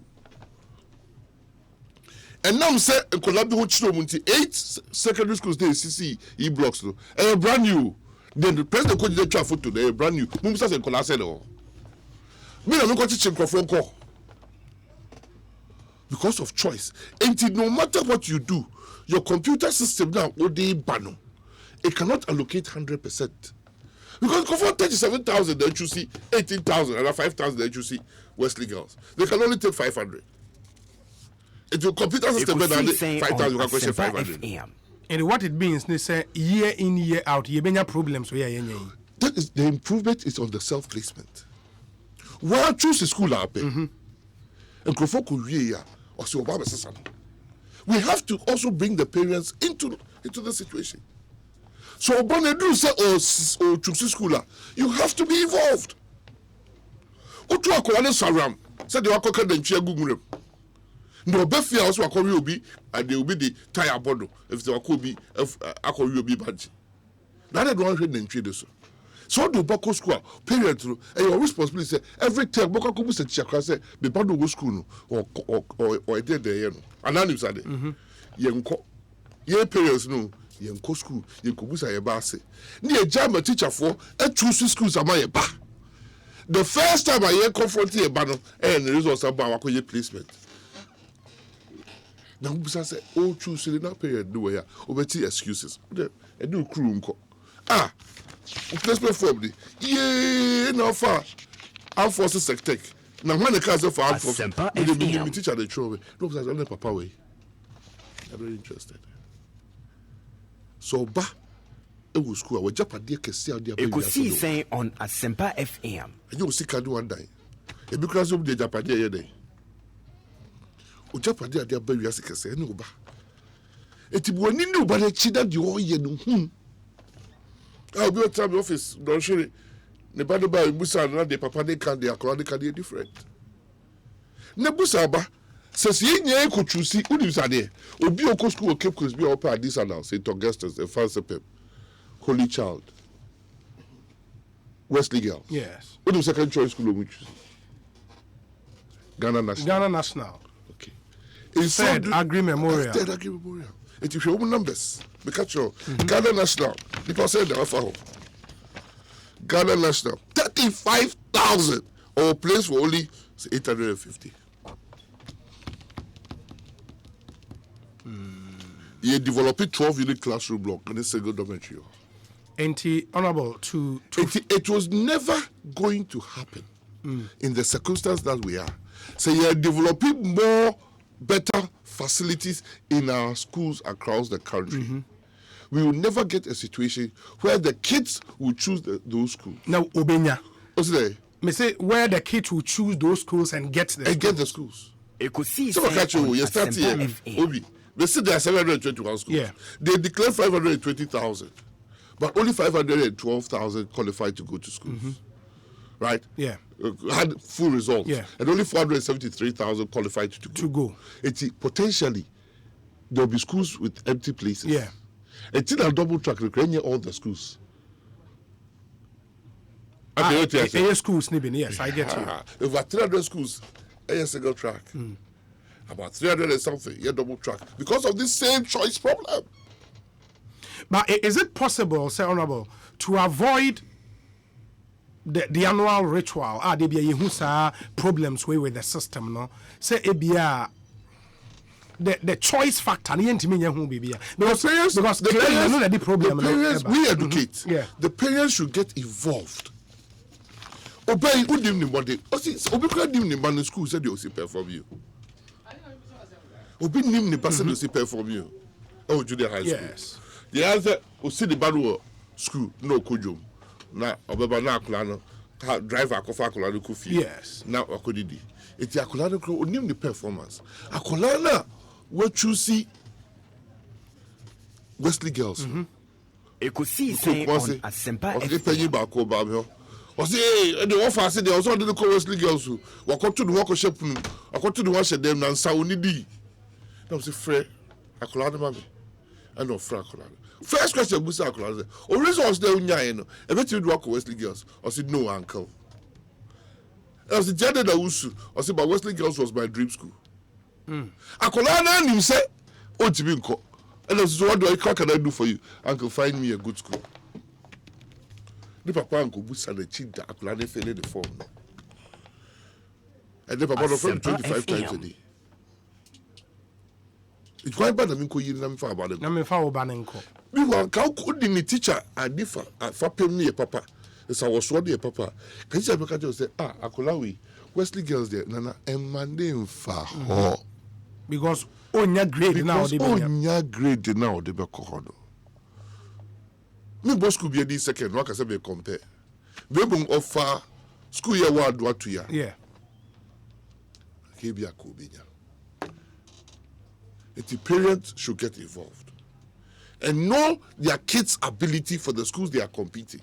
And now say in Colabio Chiromunti 8 secondary schools there CC E blocks and brand new. Then the president could get traffic today brand new. Mumsa and Colasa or me I'm not teaching phone call. Because of choice. And no matter what you do, your computer system now will be banned. It cannot allocate 100%. Because for 37,000, then you see 18,000, and 5,000, then you see Wesley girls. They can only take 500. If your computer system better than 5,000, you can question 500. And what it means, they say year in, year out, you have problems. That is the improvement is on the self-placement. Why choose a school up? And we have to also bring the parents into the situation. So Bonedu say or choose school, you have to be involved. Otu akwale saram said they wakoka the nchia gugurem. No befia also akori obi and they will be the tire bodo if they wakobi akori obi badge. Na dey don hwe the nchia so. So do boko school parents no your responsibility say every time boko ko busa teacher class say be bad go school no or dey there no anani say yenko ye parents no yenko school yenko busa ye ba say na ye jam teacher for e choose schools am ye ba the first time I hear confront ye ba no and the results about wa ko ye placement na busa say oh choose na period do ya obeti excuses e do crew nko placement form the no far our forces sectec now when the cars for our forces the teacher they throw away no because I papa way I'm very interested so ba e wo school we japade kese ade You could see saying on Asempa FM. and you see can do one day e be class of the japade here dey o japade ade ba wiase kese no ba etibu oni no ba na chida de o ye no I'll be at the office. Don't show it. The bad by Busa and the papa they can the accord they different. Nebusaba says ye could choose who lives are there. Obi Oko school Cape Coast be up at this now, St. Augustus, a fancy pep, Holy Child, Wesley Girls. Yes. What the second choice school which Ghana National. Ghana National. Okay. Third Agri Memorial. Third Agri Memorial. It is your own numbers. Because your Ghana National, people say they offer home. Ghana National, 35,000 or place for only 850. You develop a 12-unit classroom block in a single dormitory. Honorable to It was never going to happen in the circumstance that we are. So you are developing more better facilities in our schools across the country. We will never get a situation where the kids will choose those schools. now Obenya. What's there? Me say where the kids will choose those schools and get the And get the schools. You could see So saying catch you. on You start here. Asempa FM. Obi. They say there are 721 schools. Yeah. They declare 520,000, but only 512,000 qualified to go to schools. Right? Yeah. Had full results. Yeah. And only 473,000 qualified to go. It's potentially there will be schools with empty places. Yeah. It's in a double track. Recreate all the schools. Schools nibbing. Yes, I get you. Over 300 schools, a single track. About 300 and something, double track. Because of this same choice problem. But is it possible, say honorable, to avoid the annual ritual? There be a problems with the system, no? Say it be the choice factor. Because the parents know the problem. The parents we educate. Yeah. The parents should get involved. Obey who dim the body. Obi could dim the man in school said they will see perform you. Obi nim the person will see perform you. Oh, junior high school. Yes. The answer will see the bad school no kujum. Na obeba na akulano driver akofa akulano ku fi. Yes. Na akodidi. Eti akulano ko onim the performance. Akulana we choose Wesley Girls. You could see saying on Asempa FM. I say the offer say they also didn't call Wesley Girls who wako to the work shop wako to the wash them and Saudi di. Now say free akulano mami. I know free akulano. First question Musa akulano. O reason was there unya no. E bet you do work Wesley Girls. I said no uncle. I was gender da usu. I said but Wesley Girls was my dream school. Akulano nim say o tibi nko. And I said what can I do for you? Uncle find me a good school. The papa uncle Busa the chinda akulane fele the form. And the papa from 25 times a day. It's quite bad. I mean, ko yiri na me fa about it. Na me fa obanenko. Me wan ka ko di ni teacher adifa fa pem ni papa. Esa wo so de papa. Can you make just say akulawi Wesley Girls there nana emande mfa ho. Because onya grade now Because onya grade now de be kokodo. Me bo school be the second one can say be compare. Be bon offer school year wa do to ya. Yeah. Ke bi akobinya. The parents should get involved and know their kids' ability for the schools they are competing.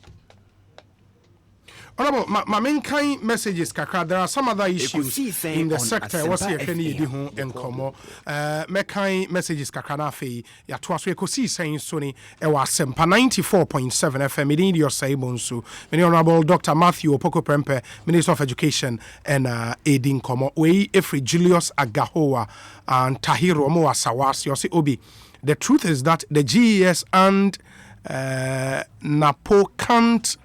Honorable, my main kind messages, Kaka. There are some other issues in the sector. What's here? Can you do and come? My kind messages, Kaka. Na fe ya twaso ekosi saying Sony. Ewa sempa 94.7 FM. Midi your say bonsu. Many Honorable Dr. Matthew Opoku Prempeh, Minister of Education and Aiding Komo. We Efri Julius Agahoa and Tahiro Moa Sawas. You see, Obi. The truth is that the GES and NAPO can't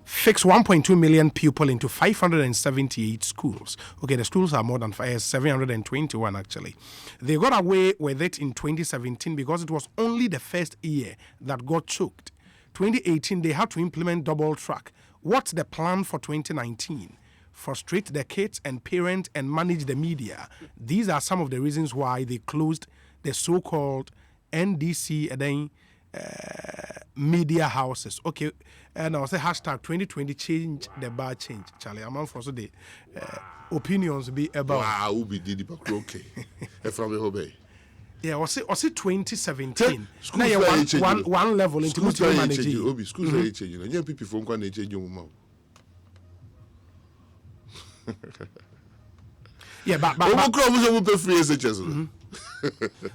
fix 1.2 million people into 578 schools. Okay, the schools are more than 721 actually. They got away with it in 2017 because it was only the first year that got choked. 2018, they had to implement double track. What's the plan for 2019? Frustrate the kids and parents and manage the media. These are some of the reasons why they closed the so-called NDC and then media houses. Okay, and I'll say hashtag 2020 change the bar change. Charlie, I'm on for so the opinions be about. Wow, will be did okay. From the hobby. Yeah, was it 2017? Now you one level into managing. Obi schools are changing. And young people from one change your mouth. Yeah, but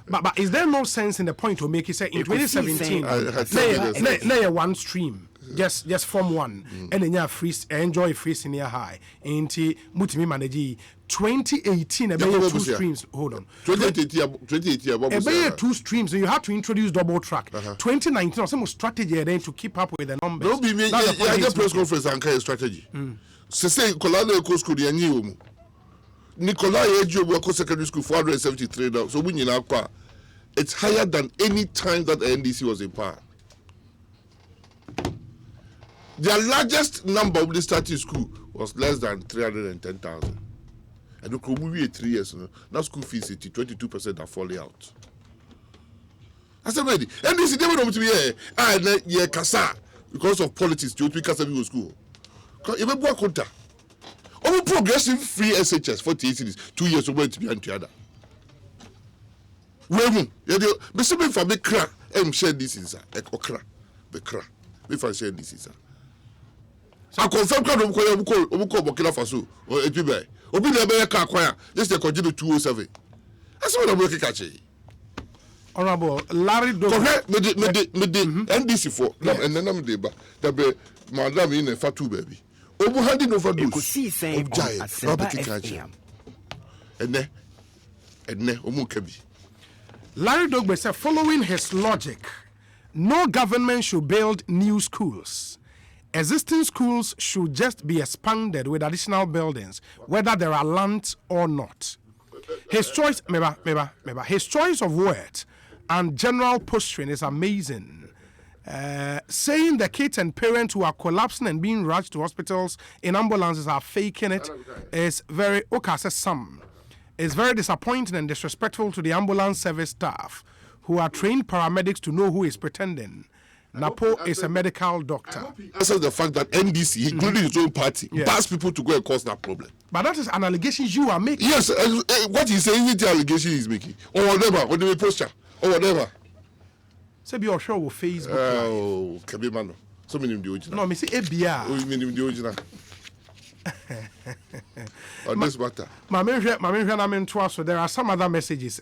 but is there no sense in the point to make it say in 2017 one stream just form one and then you free enjoy free senior high into mutimi manage 2018 about two streams. Hold on. 2018 about two streams, so you have to introduce double track. 2019 or some strategy then to keep up with the numbers. No be me the press conference and kind of strategy. Say Colorado Coast School the new Nikolai Ejo Wako Secondary School 473 now. So we it's higher than any time that the NDC was in power. Their largest number of the starting school was less than 310,000. And look, we 3 years now school fees 22% are falling out. I said, ready. NDC never know to be here. Kasa because of politics. You speak Kasa school. Because Our progressive free SHS for TCDs 2 years ago to be anti other. Well, but some for me crack and share this is a okra, the crack. If I share this is I confirm that Obuko Burkina Faso or Epibe. Obi the America acquire just a continue 207. That's what I'm working catching. Honorable Larry Dogo. NDC for and then I'm the Madame in a fatu baby. Obu handing over those of giant Robert Kitchen. And then Omukabi. Larry Dogbe said, following his logic, no government should build new schools. Existing schools should just be expanded with additional buildings, whether there are lands or not. His choice, his choice of words and general posturing is amazing. Saying the kids and parents who are collapsing and being rushed to hospitals in ambulances are faking it is very It's very disappointing and disrespectful to the ambulance service staff who are trained paramedics to know who is pretending. Napo is a medical doctor. That's the fact that NDC, including his own party, asked people to go and cause that problem. But that is an allegation you are making. Yes, what he's saying is the allegation he's making. Or whatever, or the posture, or whatever. Say be your show with Facebook. Oh, Kabimano. So many of the original. No, me say ABR. Oh, many of the original. On this matter. So there are some other messages.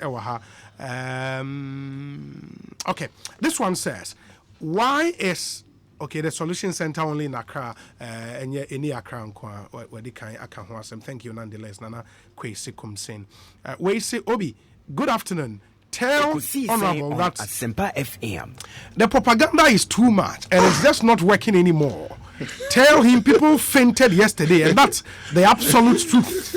Okay, this one says, why is the Solution Center only in Accra and yet any Accra where they can thank you nonetheless. Nana Kwesi Kumsin. We say Obi, good afternoon. Tell Honorable that FM. The propaganda is too much and it's just not working anymore. Tell him people fainted yesterday and that's the absolute truth.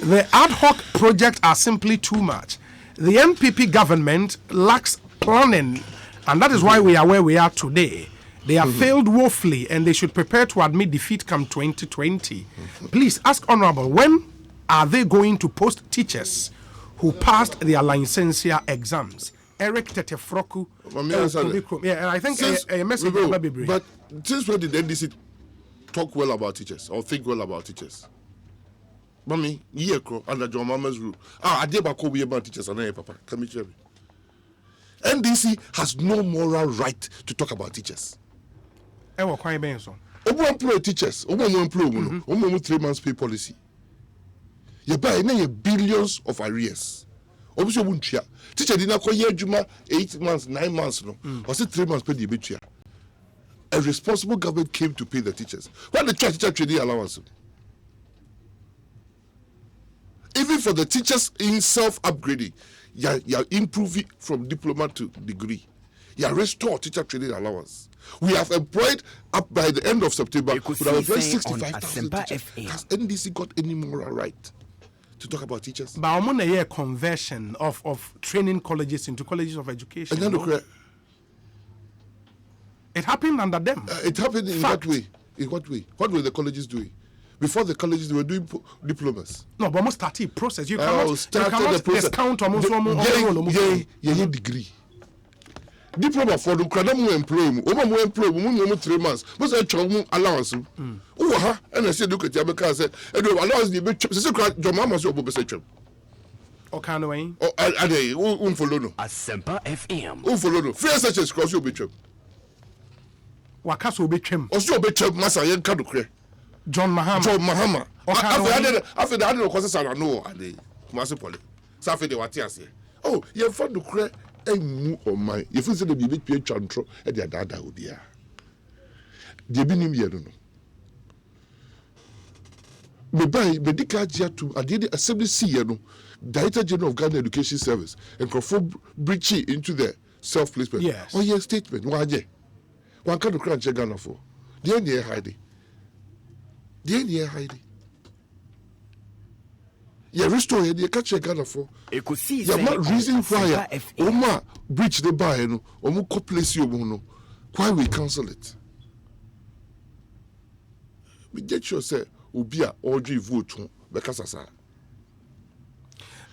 The ad hoc projects are simply too much. The NPP government lacks planning and that is why we are where we are today. They have failed woefully and they should prepare to admit defeat come 2020. Please ask Honorable, when are they going to post teachers who passed their licencia exams? Eric Tetefroku. Yeah, and I think a message will be brief. But since when did NDC talk well about teachers or think well about teachers? Mommy, under John Mama's rule. I did about teachers and papa. Come here. NDC has no moral right to talk about teachers. Omo employ teachers, omo employ omo 3 months pay policy. You buy na billions of arrears. Omo so buntua. Teacher did not call ye juma 8 months, 9 months no. Or say 3 months pay the betua. A responsible government came to pay the teachers. What the teacher training allowance? Even for the teachers in self-upgrading, you're improving from diploma to degree. You restore teacher training allowance. We have employed up by the end of September. We have employed 65,000 teachers. Has NDC got any moral right to talk about teachers? But I'm on a year conversion of training colleges into colleges of education. And then it happened under them. It happened in what way? In what way? What were the colleges doing? Before the colleges, they were doing diplomas. No, but almost started process. You cannot the process. Discount almost degree. Diploma for the Kradam employee, 3 months. But I told allowance. Oh, and I said, look at Yabaka said, and allows the bit. Your mama so obsession. O kind of way. Oh, are they follow? Asempa FM. Follow. Fair such as cross your bit. Wakaso betwem. Also bit Massa Yankadukre. John Mahama. After that, no causes I know are they Massipoli. Safi de Watias. Oh, you're fond to cry a moo or my. If you said the big P. Chantro at their dada would be. The Binim Yeruno. Maybe Medica to I did Assembly C. Director General of Ghana Education Service and conform breachy into the self-placement. Yes. Oh, yes, statement. Why, yeah. One kind of crunch Ghana for. The end year hiding. The end year hiding. You restore you catch a Ghana for. You are not reason why Oma breach the bar, no, Omo coplace you, no. Why we cancel it? We get sure say, Ubia, Audrey vote, because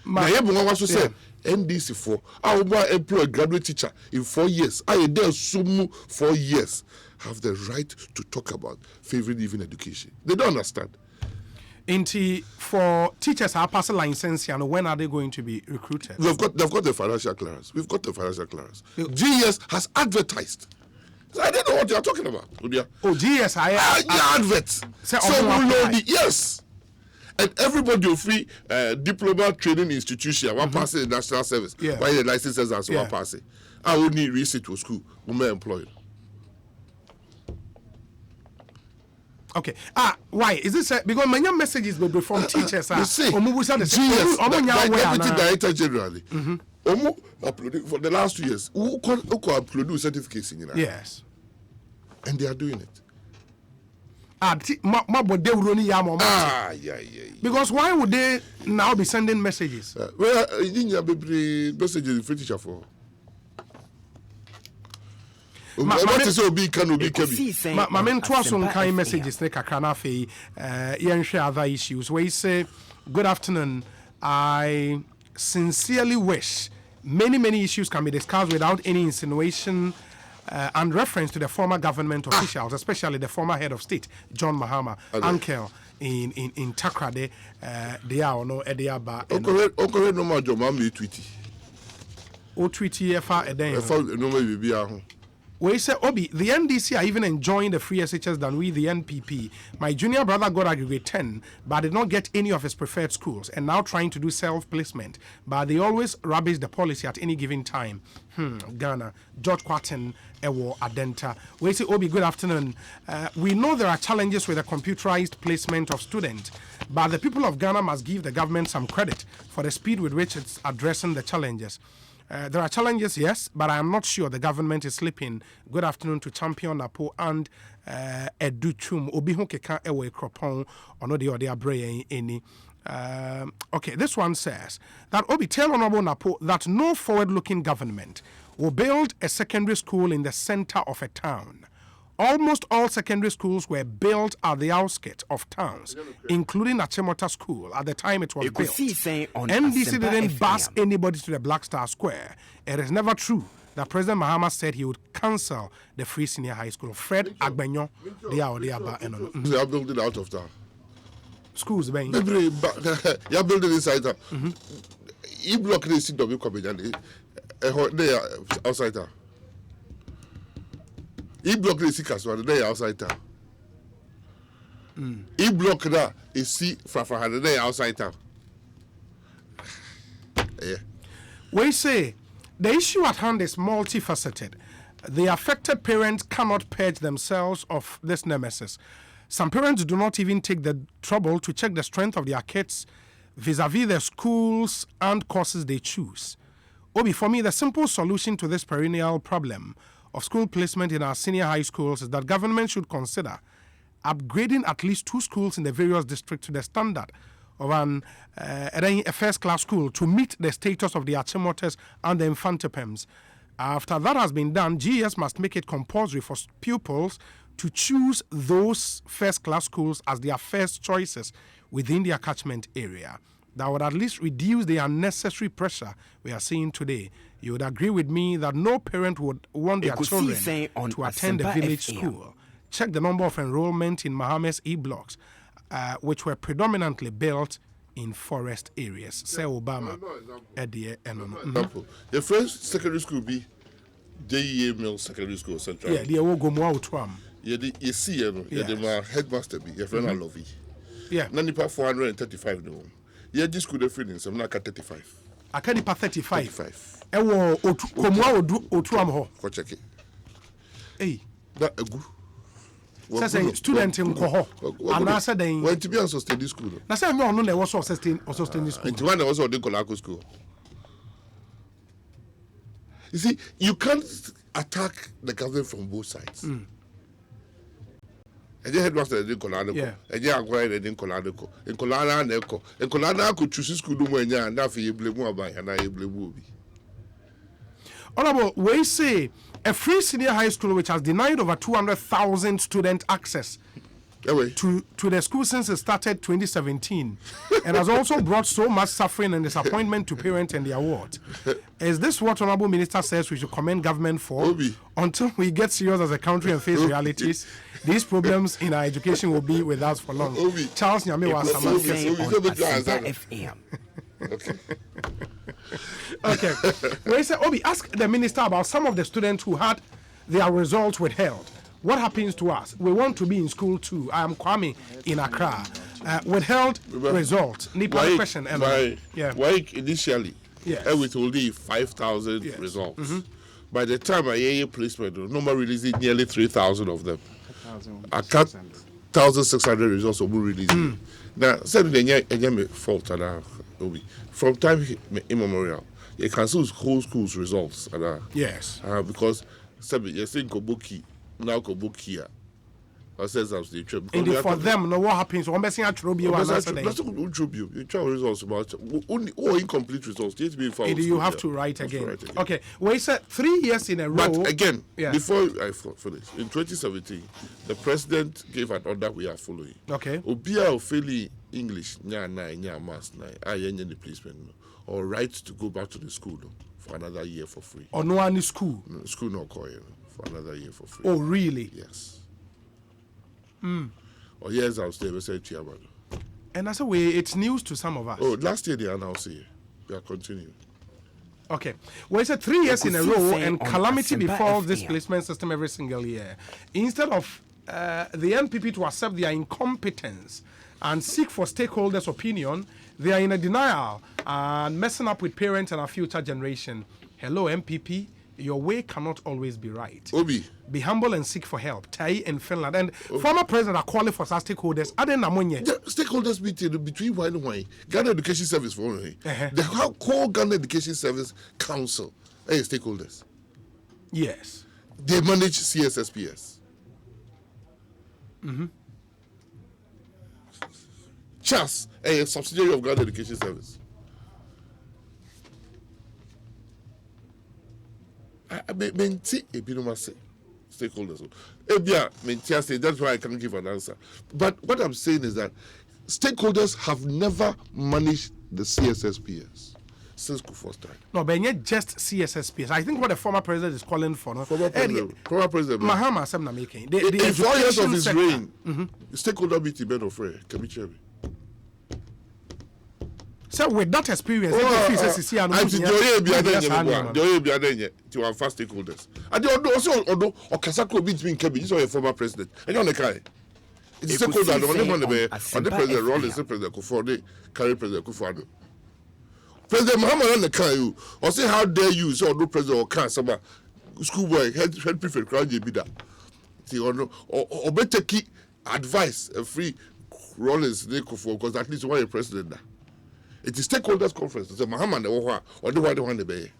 my was to say NDC for I will employ a graduate teacher in 4 years. I dare sumu 4 years have the right to talk about favoring even education. They don't understand. Inti for teachers are passing license and when are they going to be recruited? They've got the financial clearance. We've got the financial clearance. GS has advertised. So I don't know what you are talking about. Oh, GS advert. So yes. And everybody will free diploma training institution. One passing the national service. Yeah. Why the licenses as one passing. I will need receipt to school. Women employed. Okay. Why? Is this because many messages will be from teachers? You see, Deputy Director Generally. Uploaded for the last 2 years. Who upload certificates in United? Yes. And they are doing it. Because why would they now be sending messages? Well, you messages in British for. What is so big can be kept? My mentor some kind messages like Kanafe, share other issues where he say, "Good afternoon. I sincerely wish many issues can be discussed without any insinuation and reference to the former government officials, especially the former head of state, John Mahama, uncle in Takrade. They are no Ediaba. Okay, no more John Mahama tweety. O tweety efa eden. No more be ahun. We say, Obi, the NDC are even enjoying the free SHS than we, the NPP. My junior brother got aggregate 10, but did not get any of his preferred schools, and now trying to do self-placement. But they always rubbish the policy at any given time. Ghana, George Quatten, Ewo, Adenta. We say, Obi, good afternoon. We know there are challenges with the computerized placement of students, but the people of Ghana must give the government some credit for the speed with which it's addressing the challenges. There are challenges, yes, but I am not sure the government is sleeping. Good afternoon to Champion Napo and Educhum. Obiho keka ewe kropon ono de ode abre any. Okay, this one says that Obi tell Honorable Napo that no forward-looking government will build a secondary school in the center of a town. Almost all secondary schools were built at the outskirts of towns, including Achimota School at the time it was built. NDC didn't bus anybody to the Black Star Square. It is never true that President Mahama said he would cancel the free senior high school. Fred Agbenyo, they are They are building out of town. Schools, ben. You are building inside town. You block the CW coming they are outside town. He blocked the seekers one day outside town. E-block that is see from the outside town. Yeah. We say the issue at hand is multifaceted. The affected parents cannot purge themselves of this nemesis. Some parents do not even take the trouble to check the strength of their kids vis-a-vis the schools and courses they choose. Obi, for me, the simple solution to this perennial problem of school placement in our senior high schools is that government should consider upgrading at least 2 schools in the various districts to the standard of a first-class school to meet the status of the Achimotes and the Infantipems. After that has been done, GES must make it compulsory for pupils to choose those first-class schools as their first choices within their catchment area. That would at least reduce the unnecessary pressure we are seeing today. You would agree with me that no parent would want their children to attend a village school. Check the number of enrollment in Mohammed's E-blocks, which were predominantly built in forest areas. Say Obama. Example. The first secondary school be JEA Mill Secondary School Central. Yeah, the Ogomo Utwam. You see, the headmaster be your friend Alovi. Yeah. Nanipa 435 no. Yeah, this school the friend some na 35. Akanipa 35. 35. Ewo Ogomo Utwam ho. For check it. Hey. That a good. Say student in Koho. And I said they went to be on sustained school. Na say me ono na was sustained school. And one was on the Kolako school. You see, you can't attack the government from both sides. And the headmaster didn't call and the acquired didn't call and Colana and Echo. And Colana could choose school when you and after you blame by and I blame. Honorable, we say a free senior high school which has denied over 200,000 student access to the school since it started 2017 and has also brought so much suffering and disappointment to parents and their ward. Is this what Honorable Minister says we should commend government for? Until we get serious as a country and face realities, these problems in our education will be with us for long. Charles Nyame was Okay. We say, Obi, ask the minister about some of the students who had their results withheld. What happens to us? We want to be in school too. I am Kwame in Accra. Withheld result. Nipa question. Why initially, I withheld 5,000 results. By the time I hear placement, number releasing nearly 3,000 of them. I cut 1,600 results of releasing. Now, certainly, I fault from time immemorial. You can see whole school's results. Yes. Because you're saying Kobuki. Now Kobukia. Says as the trip. For them, no what happens? One person at Trubio and that's what Trubio. You try results about only or incomplete results. You have to write again. Okay. We said 3 years in a row. But again, before I finish, in 2017, the president gave an order we are following. Okay. Obia Ofeli English, nya maths, the placement, or right to go back to the school for another year for free. Or no any school? No, school no call for another year for free. Oh, really? Yes. Or years I'll stay beside Chiabado. And that's a way it's news to some of us. Oh, last year they announced it. We are continuing. Okay. Well, it's 3 years in a row and calamity befalls this placement system every single year. Instead of the NPP to accept their incompetence and seek for stakeholders' opinion, they are in a denial and messing up with parents and our future generation. Hello, NPP. Your way cannot always be right. Obi. Be humble and seek for help. Tai in Finland. And former president are calling for such stakeholders. Stakeholders meeting between why and why. Ghana Education Service for the whole Ghana Education Service Council. Stakeholders. Yes. They manage CSSPS. CHAS, a subsidiary of Ghana Education Service. I maintain a bit of stakeholders. That's why I can't give an answer. But what I'm saying is that stakeholders have never managed the CSSPS since Kufuor's time. No, but not just CSSPS. I think what the former president is calling for. No? Former president. Mahama Semna making. In 4 years of his reign, the stakeholder meeting bed of Frey. Can we check? So with that experience, to our first stakeholders. And they also Okasako between Kebbi, this is your former president. And you're on the guy. It's stakeholder. On the president Rollins, the president Kufuor, they carry president Kufuor. President Muhammad and the Kayu, or say how dare you, so no president or can some schoolboy head prefect crowd you be that. See or better keep advice free Rollins they Kufuor because at least one a president that. It is stakeholders conference. Say Muhammad or the one the bay.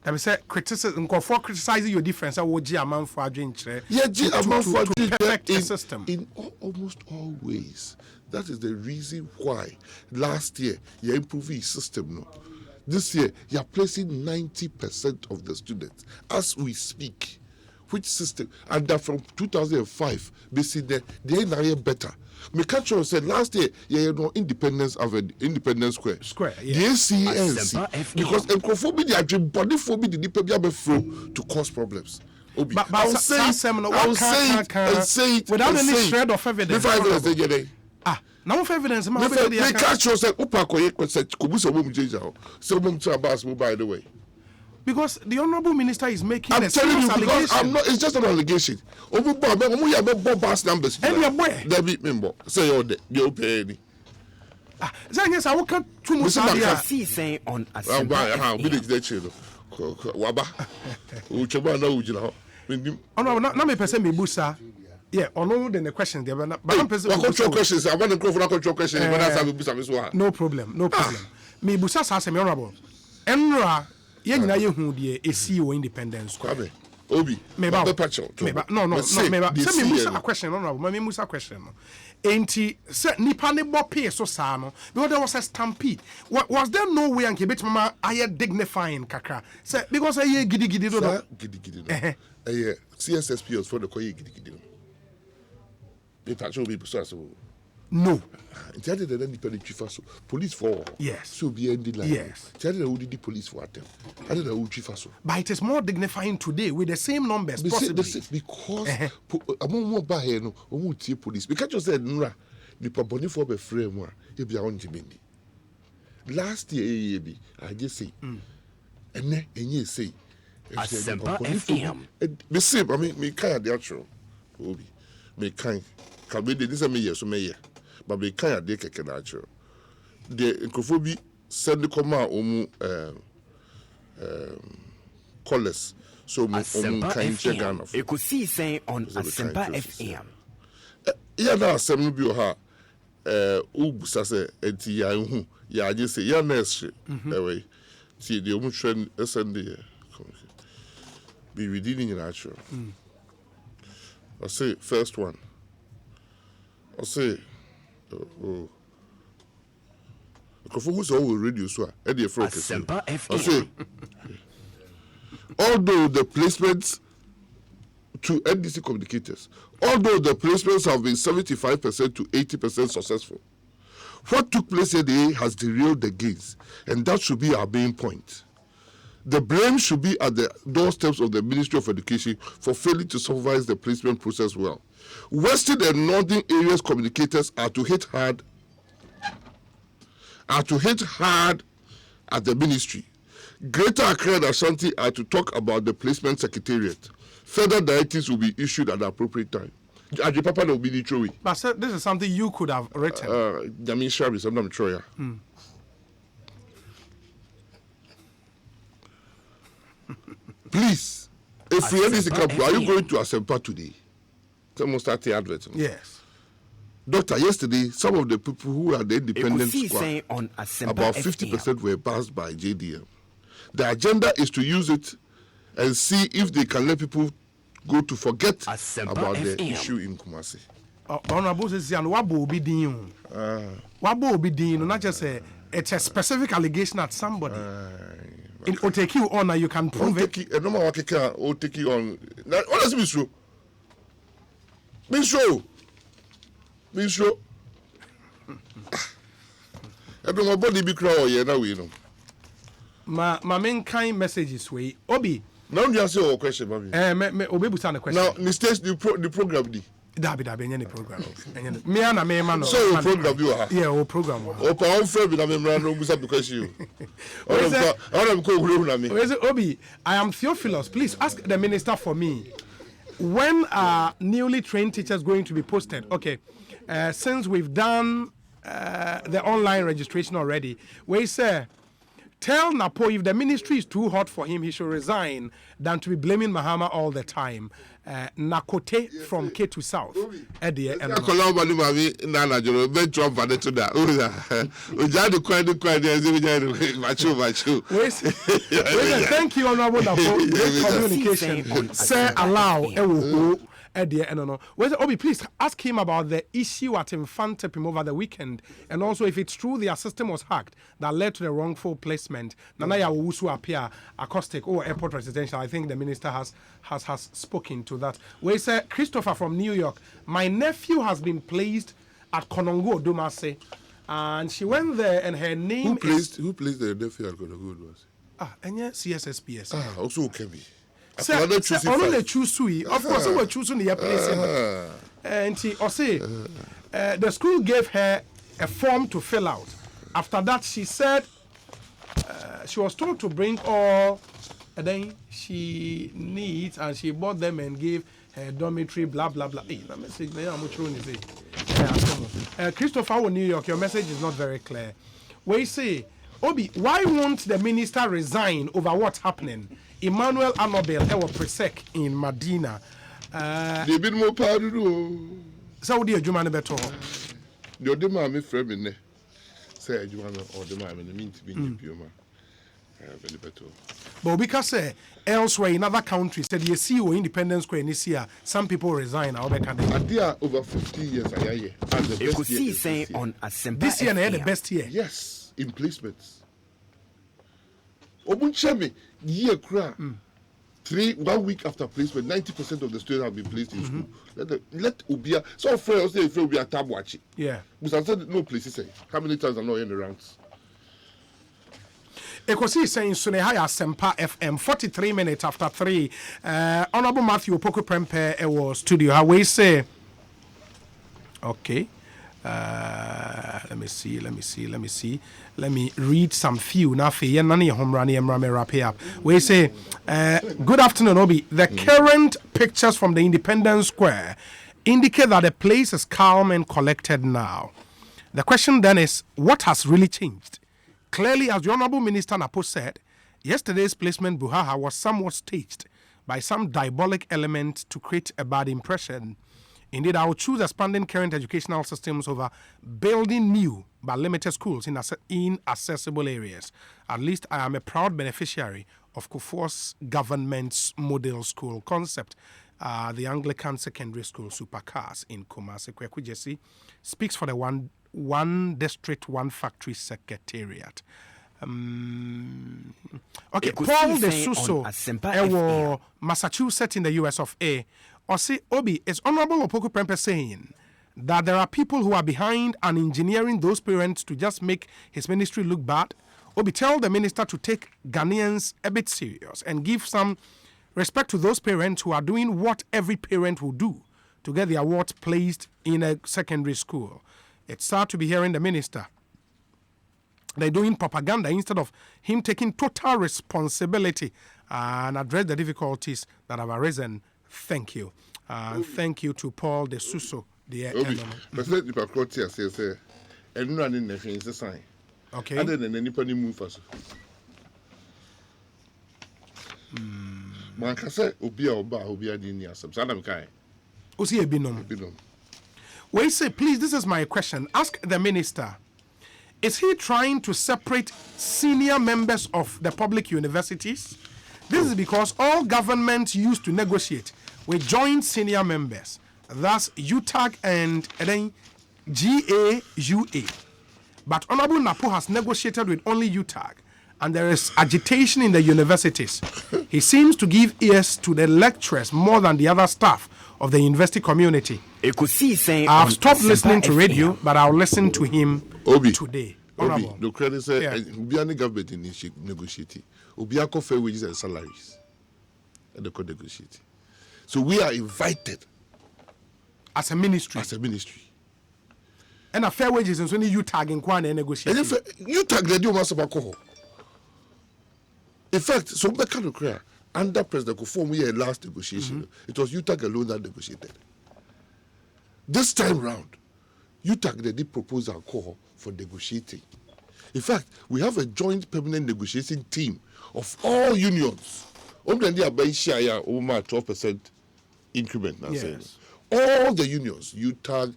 I say criticism for criticizing your difference. I would a man for drink. Yeah, a man for perfect system in almost all ways. That is the reason why last year you improved the system. No, this year you are placing 90% of the students as we speak. Which system? And that from 2005, they see they ain't better. Me catch you said last year, you know, Independence Square. Yeah. The ACNC because encophobia, the dream body phobia, the people flow to cause problems. But I'll say it without any shred of evidence. No evidence. Me catch you said Opoku said Kubuso mum jeja. So mum to Abbas by the way. Because the honorable minister is making I'm a telling you, allegation. because I'm not. It's just an allegation. Boss numbers. And your boy. They beat me. Say you pay any. Yes, I will come to Musadia. See saying on a village they chill. Waba. Uchaba na ujina. Oh no, not me person me busa. Yeah, or no then the question there but I'm person. Control questions. I want to go for control questions. But that's how we busa. No problem. Me busa sa say me honorable. Enra yen nyina ye hu de esi wo independence kwabe obi me ba no say me musa a question no me musa question no enti say nipa ne bo pay so sa no because there was a stampede was there no way and kebet mama aye dignifying kakra say because aye gidi do gidi no CSSP for the koye gidi no they touch obi so no. Tiade the independent chief so police for yes. So be ending like yes. Tiade the the police for them. Tiade the chief so. But it is more dignifying today with the same numbers possibly. Because among more by here no omu tie police. Because you said nra nipa boni for be frame a e bia on jimendi. Last year be I just say ene enye say Asempa FM. Me say I mean me kind the actual obi me kind can be this me year so me year. But we can't take a natural. The Nkrofobi send the command callers. So kind check on of. You could see saying on Asempa FM. Yeah, that's some be ha. Ubusa say enti ya hu. Ya just say ya next away. See the trend send the be reading in natural. I say first one. I say the focus all radio so Eddie focus. Although the placements to NDC communicators, although the placements have been 75% to 80% successful, what took place yesterday has derailed the gains, and that should be our main point. The blame should be at the doorsteps of the Ministry of Education for failing to supervise the placement process well. Western and northern areas communicators are to hit hard at the ministry. Greater Accra and Ashanti are to talk about the placement secretariat. Further directives will be issued at the appropriate time. Papa will be the But sir, this is something you could have written. I mean, Shabby, I'm not sure. Please, if we have this couple, are you going to Asempa today? Someone start the advert. Yes. Doctor, yesterday, some of the people who are the independent squad, on about 50% were passed by JDM. The agenda is to use it and see if they can let people go to forget about the issue in Kumasi. Honorable says, "Wabo obidin. Wabo obidin. Not just it's a specific allegation at somebody. It will take you on, and you can prove it. No matter what will take you on. Now, what be true? Be true. Be true. I don't know about the big crowd here now. You know. My main kind messages way Obi. Now you answer your question, baby. Me Obi busa the question. Now, the stage the program di. Dabi any program. Me and me man. So your program you are. Yeah, our program. Opa on friend with me no busa because you. I want to go na me. Obi, I am Theophilus. Please ask the minister for me. when are newly trained teachers going to be posted? Okay, since we've done the online registration already, we say, tell Napo if the ministry is too hot for him, he should resign than to be blaming Mahama all the time. Nakote from K to South. Eddie, and thank you, Honorable Napo. Great communication. Sir, allow. Obi, please ask him about the issue at Infantepim over the weekend, and also if it's true their system was hacked that led to the wrongful placement. Nanaya Wusu appear acoustic or airport residential. I think the minister has spoken to that. We say Christopher from New York. My nephew has been placed at Konongo Dumase, and she went there, and her name Who placed the nephew at Konongo Dumase? And yeah, CSSPS. Also okay. Of course, we were choosing the place. And she say the school gave her a form to fill out. After that, she said she was told to bring all then she needs, and she bought them and gave her dormitory, blah blah blah. Hey, that message, Christopher, New York, your message is not very clear. We say, Obi, why won't the minister resign over what's happening? Emmanuel Amabel, Ewa Presek in Medina. They've been more proud of you. Saudi Jumani Beto. The other man, my friend, in there. Say, Jumana, or the man, and the mean to be in Puma. Very better. But because elsewhere in other countries, said you see Independence Square this year, some people resign. They are over 50 years. And the best year on this year, the best year. Yes, in placements. Obunchemi, year cry. 1 week after placement, 90% of the students have been placed in school. Let Ubia. So friends say if Ubia tab watching. Yeah. But I said no places. How many times are not in the ranks? Ekosi saying Sunehaya Sempa FM 43 minutes after 3. Honorable Matthew Opoku Prempeh was studio. How we say? Okay. Let me see. Let me read some few. We say, good afternoon, Obi. The current pictures from the Independence Square indicate that the place is calm and collected now. The question then is, what has really changed? Clearly, as the Honorable Minister Napo said, yesterday's placement Buhaha was somewhat staged by some diabolic element to create a bad impression. Indeed, I would choose expanding current educational systems over building new but limited schools in inaccessible areas. At least I am a proud beneficiary of Kufuor's government's model school concept. The Anglican Secondary School Supercars in Kumasi, Kweku Jesse, speaks for the one district, one factory secretariat. Okay, Paul De Suso, Massachusetts in the US of A. Osi Obi, is Honorable Opoku Prempeh saying that there are people who are behind and engineering those parents to just make his ministry look bad? Obi, tell the minister to take Ghanaians a bit serious and give some respect to those parents who are doing what every parent will do to get the awards placed in a secondary school. It's sad to be hearing the minister. They're doing propaganda instead of him taking total responsibility and address the difficulties that have arisen. Thank you. Thank you to Paul De Suso. Okay. Other than anybody move us. Man can say, Obia Oba, Obia Dinia, some Sadam Kai. Osi Ebinom. We say, please, this is my question. Ask the minister. Is he trying to separate senior members of the public universities? This is because all governments used to negotiate with joint senior members. Thus, UTAG and then GAUA. But Honorable Napo has negotiated with only UTAG, and there is agitation in the universities. He seems to give ears to the lecturers more than the other staff of the university community. I've stopped listening to radio, but I'll listen to him today. Obi, the credit say, Ubiani government negotiating. Ubiako fair wages and salaries. And they could negotiate. So we are invited as a ministry. And a fair wages is only you tagging Kwan and negotiating. You tag the do master. In fact, so back to clear. under President Kufuor, we had last negotiation. It was UTAG alone that negotiated. This time round, UTAG they did propose a call for negotiating. In fact, we have a joint permanent negotiating team of all unions. Only they are buying share over 12% increment. Now saying all the unions, UTAG,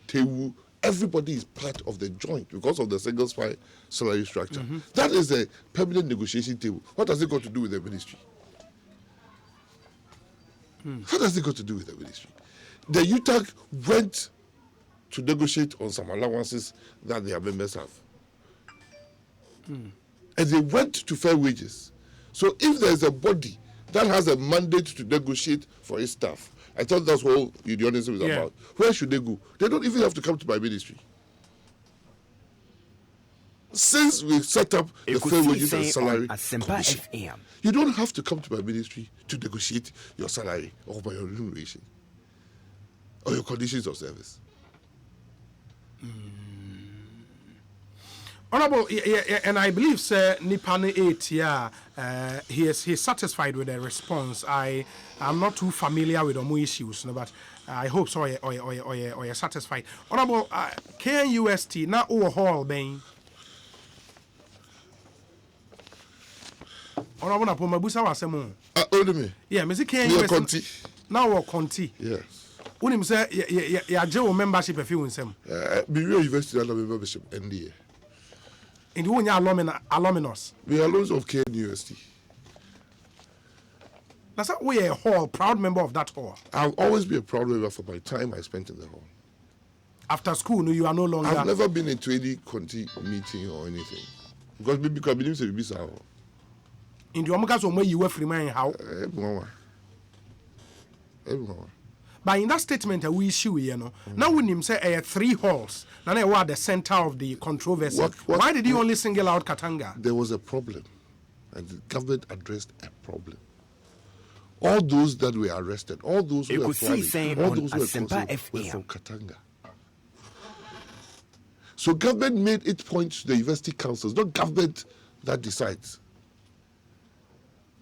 TEWU, everybody is part of the joint because of the single spy salary structure. That is a permanent negotiation table. What has it got to do with the ministry? How does it got to do with the ministry? The UTAG went to negotiate on some allowances that their members have. And they went to fair wages. So if there is a body that has a mandate to negotiate for its staff, I thought that's what unionism is about. Where should they go? They don't even have to come to my ministry. Since we set up the fair wages and salary commission, you don't have to come to my ministry to negotiate your salary or your remuneration or your conditions of service. Honorable, and I believe, sir, Nipane 8, he's satisfied with the response. I am not too familiar with the more issues, but I hope so. Or you're satisfied. Honorable, KNUST now overhaul being. Honorable, na pomabusa wasemo. Only me. Yeah, me say KNUST now or Conti. Yes. Unim say ya jail membership a few nsem. Be real university and membership NDA. In the one alumnus. We are alumnus of KNUST. That's how we are a hall, proud member of that hall. I'll always be a proud member for my time I spent in the hall. After school, no, you are no longer. I've never been into any Conti meeting or anything. Because maybe I believe to be so. In the Omagas where you were free man, how? Everyone. But in that statement, we issue, now when him say 3 halls, now they were at the center of the controversy. Why did you only single out Katanga? There was a problem, and the government addressed a problem. All those that were arrested, all those who were planning, all those who were from Katanga. So government made its point to the university councils, not government that decides.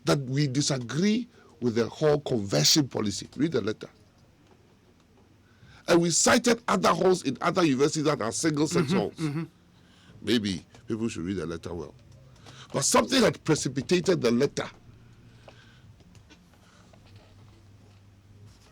That we disagree with the whole conversion policy. Read the letter. And we cited other halls in other universities that are single-sex halls. Maybe people should read the letter well. But something had precipitated the letter.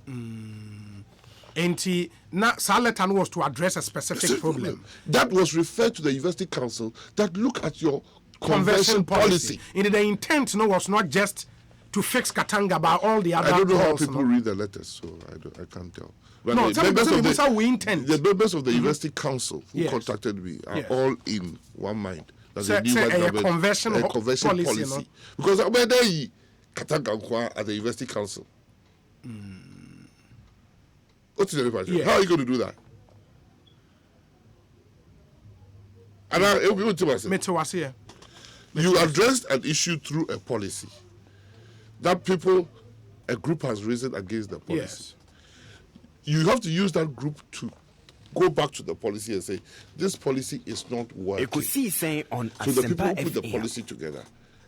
And that letter was to address a specific problem. That was referred to the university council that look at your conversion policy. And the intent was not just to fix Katanga, but all the other. I don't know how people read the letters, so I can't tell. But no, the members of the university council who contacted me are all in one mind. That's a new conversion policy. Because I'm there, Katanga at the university council. What's the part? How are you going to do that? And you addressed an issue through a policy that a group has risen against the policy. Yes. You have to use that group to go back to the policy and say, this policy is not working. So the people who put the policy together,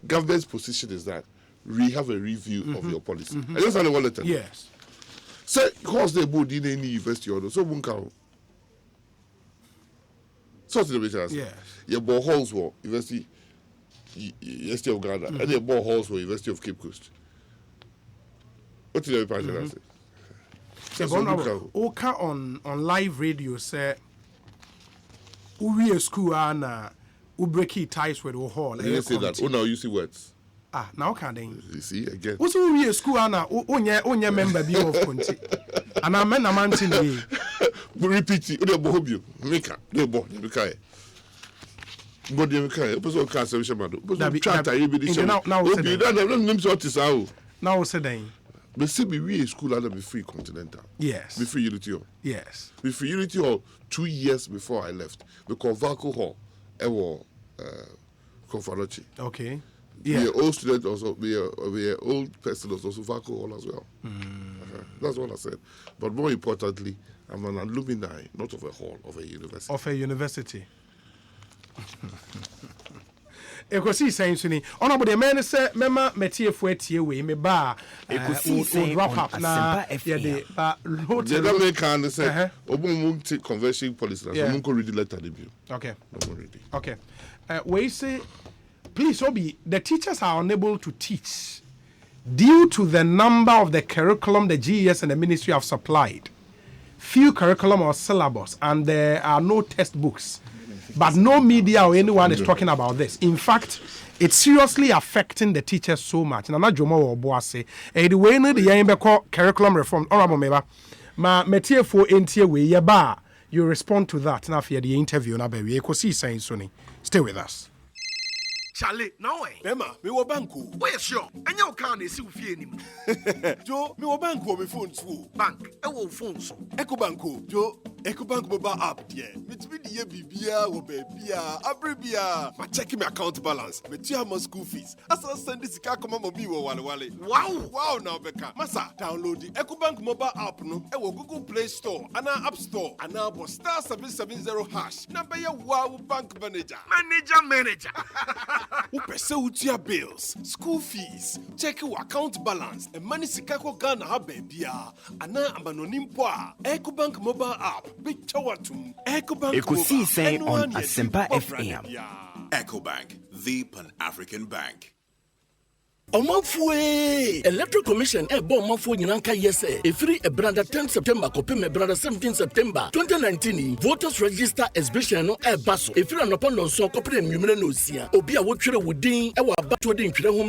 government's position is that we have a review of your policy. I just want to tell you. Yes. Say, because they both in any university order, so one can. So to the business. Yes. Your boreholes were University of Ghana, and your boreholes were University of Cape Coast. What did the person say? Oka on live radio say we a school and we break ties with the hall. They say that. Oh no, you see words. Now can they? You see again. What's we a school and onye member be of Conti. And I mean a man in repeat it. Ode bo hobio. Meka. De bo. De kai. But de kai. Opeso ka se shemado. Opeso chata ye bi di shema. Now obi that dem nim so tis how. Now say then. But see, we a school and be free continental. Yes. Be free Unity Hall. Yes. Be free Unity Hall 2 years before I left. Because Vaco Hall, Ewo, Confarachi. Okay. Yeah. Be an old student also, be an old person also Vaco Hall as well. That's what I said. But more importantly, I'm an alumni, not of a hall, of a university. Of a university. Ekosi saying suni. Honorable the man say mema metie fu atie we me ba Ekosi wrap up na FA. The other can say obun take conversion policy. Someone can read the letter debut. Okay. No ready. Okay. We say please Obi, the teachers are unable to teach due to the number of the curriculum the GES and the ministry have supplied. Few curriculum or syllabus, and there are no textbooks. But no media or anyone is talking about this. In fact, it's seriously affecting the teachers so much. Nana Jomo or Boase, the way the Yambeko curriculum reform, honorable member, ma metie for entie we yaba. You respond to that now for the interview. Na baby, you see saying Sony. Stay with us. Charlie, no way. Bema, me wo banku. Where sure? And you can't see if you him. Joe, me wo banku me phone too. Bank, phone so. Eco Banku, Joe, Eco Bank mobile app there. Me to be the bibia wo bebia, abribia. Ma check my account balance. Me tia my school fees. Asa send this car come mo bi wo wale. Wow now beka. Masa, download the Eco Bank mobile app no. E wo Google Play Store, ana App Store, ana bo star 770 hash. Number ya wow bank manager. Manager. Who pursue your bills, school fees, check your account balance, and money sikako Ghana habebia. Ana amanonimpoa. EcoBank mobile app. Big chawatum. EcoBank Ekosi saying on Asempa FM. EcoBank, the Pan-African Bank. Omanfue Electoral Commission Omanfue Nyanka yese efiri ebranda 10 September kopim ebranda 17 September 2019 voters register exhibition no baso efiri anopa no so kopim nwumere no sia obi a wotwere wodin e wa abato de ntwere ho